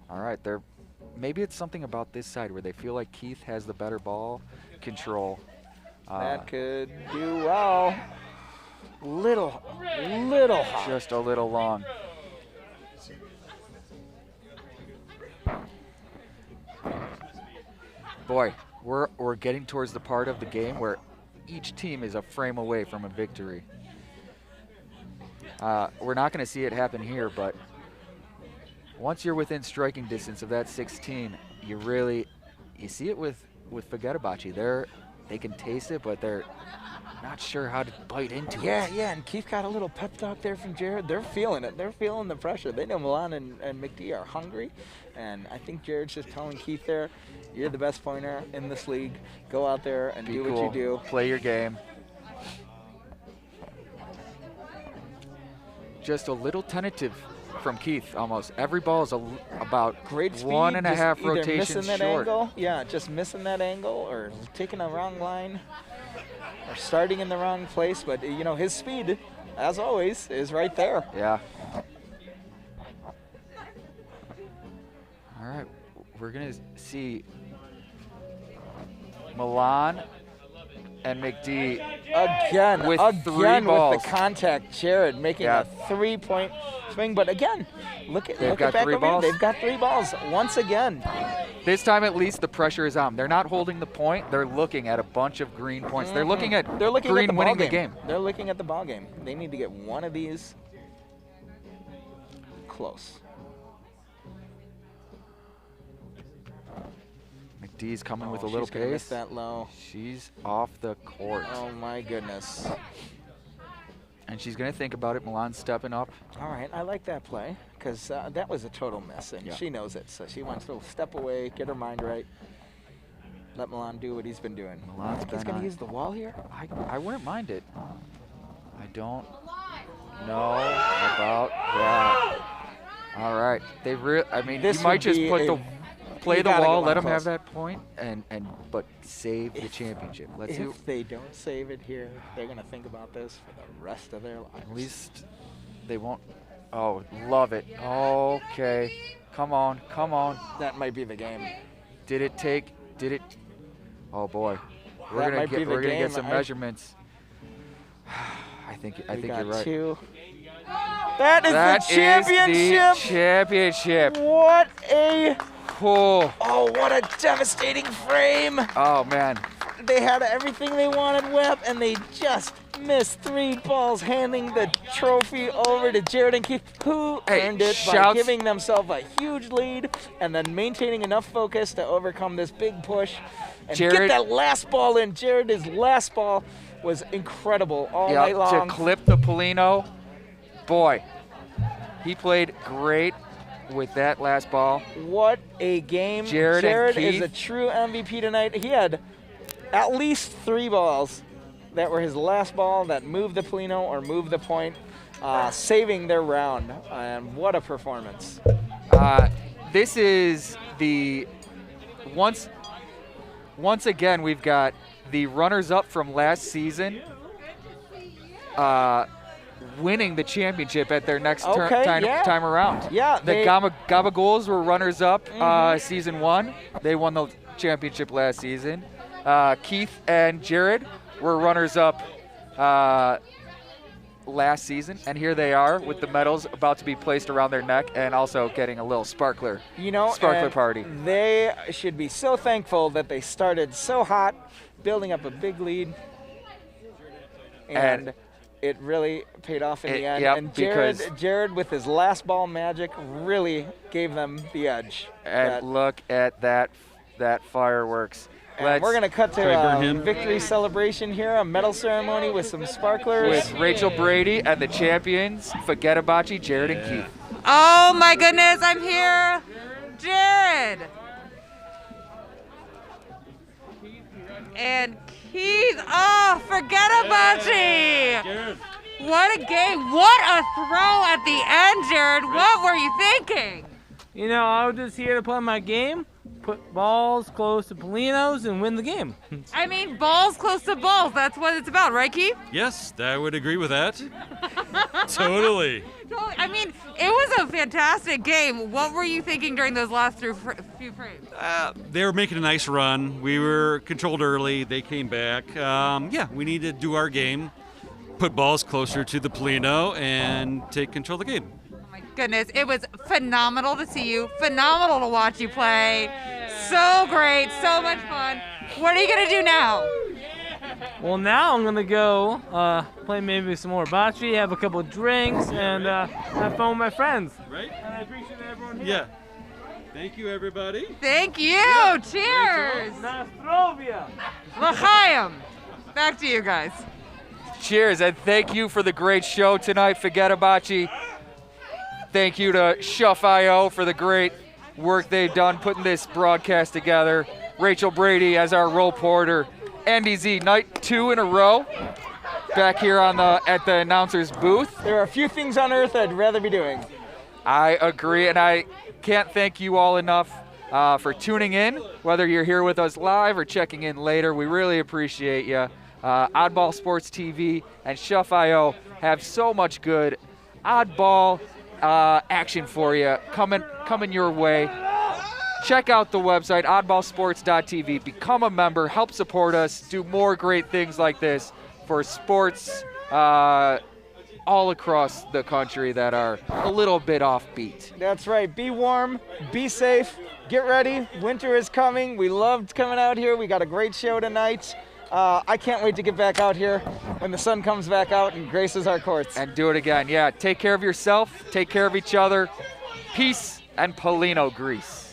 All right, maybe it's something about this side where they feel like Keith has the better ball control. That could do well. Little hot. Just a little long. Boy, we're getting towards the part of the game where each team is a frame away from a victory. We're not going to see it happen here, but once you're within striking distance of that 16, you see it with Bocce. They can taste it, but they're not sure how to bite into it. Yeah, and Keith got a little pep talk there from Jared. They're feeling it. They're feeling the pressure. They know Milan and McD are hungry, and I think Jared's just telling Keith there, you're the best pointer in this league. Go out there and do what you do. Play your game. Just a little tentative from Keith, almost. Every ball is about great speed, 1.5 rotations missing that short. Angle. Yeah, just missing that angle or taking a wrong line or starting in the wrong place. But, his speed, as always, is right there. Yeah. All right, we're going to see Milan and McD again with three balls. With the contact. Jared making a 3-point swing, but again, look at back over here. They've got 3 balls once again. This time, at least, the pressure is on. They're not holding the point. They're looking at a bunch of green points. They're looking at green winning the game. They're looking at the ball game. They need to get one of these close. McDee's coming with a little she's gonna miss pace. That low. She's off the court. Oh my goodness. And she's going to think about it. Milan's stepping up. All right, I like that play because that was a total miss, and she knows it. So she wants to step away, get her mind right, let Milan do what he's been doing. Milan's he's going to use the wall here? I wouldn't mind it. I don't know about that. All right. You might just play the wall, let them have that point, but save the championship. If they don't save it here, they're going to think about this for the rest of their lives. At least they won't. Oh, love it. Okay. Come on. That might be the game. Did it? Oh, boy. We're going to get some measurements. I think you're right. 2. That is the championship. Championship. What a... Cool. Oh, what a devastating frame. Oh, man. They had everything they wanted, Webb, and they just missed 3 balls, handing the trophy over to Jared and Keith, who earned it by giving themselves a huge lead and then maintaining enough focus to overcome this big push and get that last ball in. Jared, his last ball was incredible all night long. To clip the Polino, boy, he played great with that last ball. What a game. Jared is a true MVP tonight. He had at least 3 balls that were his last ball that moved the Polino or moved the point, saving their round. And what a performance. This is the once again we've got the runners-up from last season winning the championship at their next time around. Yeah, the Gabagools were runners-up season 1. They won the championship last season. Keith and Jared were runners-up last season, and here they are with the medals about to be placed around their neck and also getting a little sparkler party. They should be so thankful that they started so hot, building up a big lead, and it really paid off in the end. Yep, and Jared, with his last ball magic, really gave them the edge. And look at that fireworks. And we're going to cut to a victory celebration here, a medal ceremony with some sparklers. With Rachel Brady and the champions, Forget Bocce, Jared and Keith. Oh my goodness, I'm here. Jared. And Keith, Forget Bocce. What a game. What a throw at the end, Jared. What were you thinking? You know, I was just here to play my game, put balls close to Polinos, and win the game. I mean, balls close to balls. That's what it's about, right, Keith? Yes, I would agree with that. Totally. I mean, it was a fantastic game. What were you thinking during those last few frames? They were making a nice run. We were controlled early. They came back. We need to do our game, put balls closer to the Polino, and take control of the game. Goodness, it was phenomenal to see you, phenomenal to watch you play. So great, so much fun. What are you going to do now? Well, now I'm going to go play maybe some more bocce, have a couple of drinks, and have fun with my friends. Right? And I appreciate everyone here. Yeah. Thank you, everybody. Thank you. Yeah. Cheers. Nastrovia. L'chaim. Back to you guys. Cheers, and thank you for the great show tonight, Forget Bocce. Thank you to Shuff.io for the great work they've done putting this broadcast together. Rachel Brady as our role porter. Andy Z, night 2 in a row. Back here at the announcer's booth. There are a few things on earth I'd rather be doing. I agree, and I can't thank you all enough for tuning in, whether you're here with us live or checking in later. We really appreciate you. Oddball Sports TV and Shuff.io have so much good oddball action for you coming your way. Check out the website, oddballsports.tv. Become a member, help support us, do more great things like this for sports all across the country that are a little bit offbeat. That's right. Be warm, be safe, get ready. Winter is coming. We loved coming out here. We got a great show tonight. I can't wait to get back out here when the sun comes back out and graces our courts. And do it again. Yeah, take care of yourself, take care of each other. Peace and Polino grease.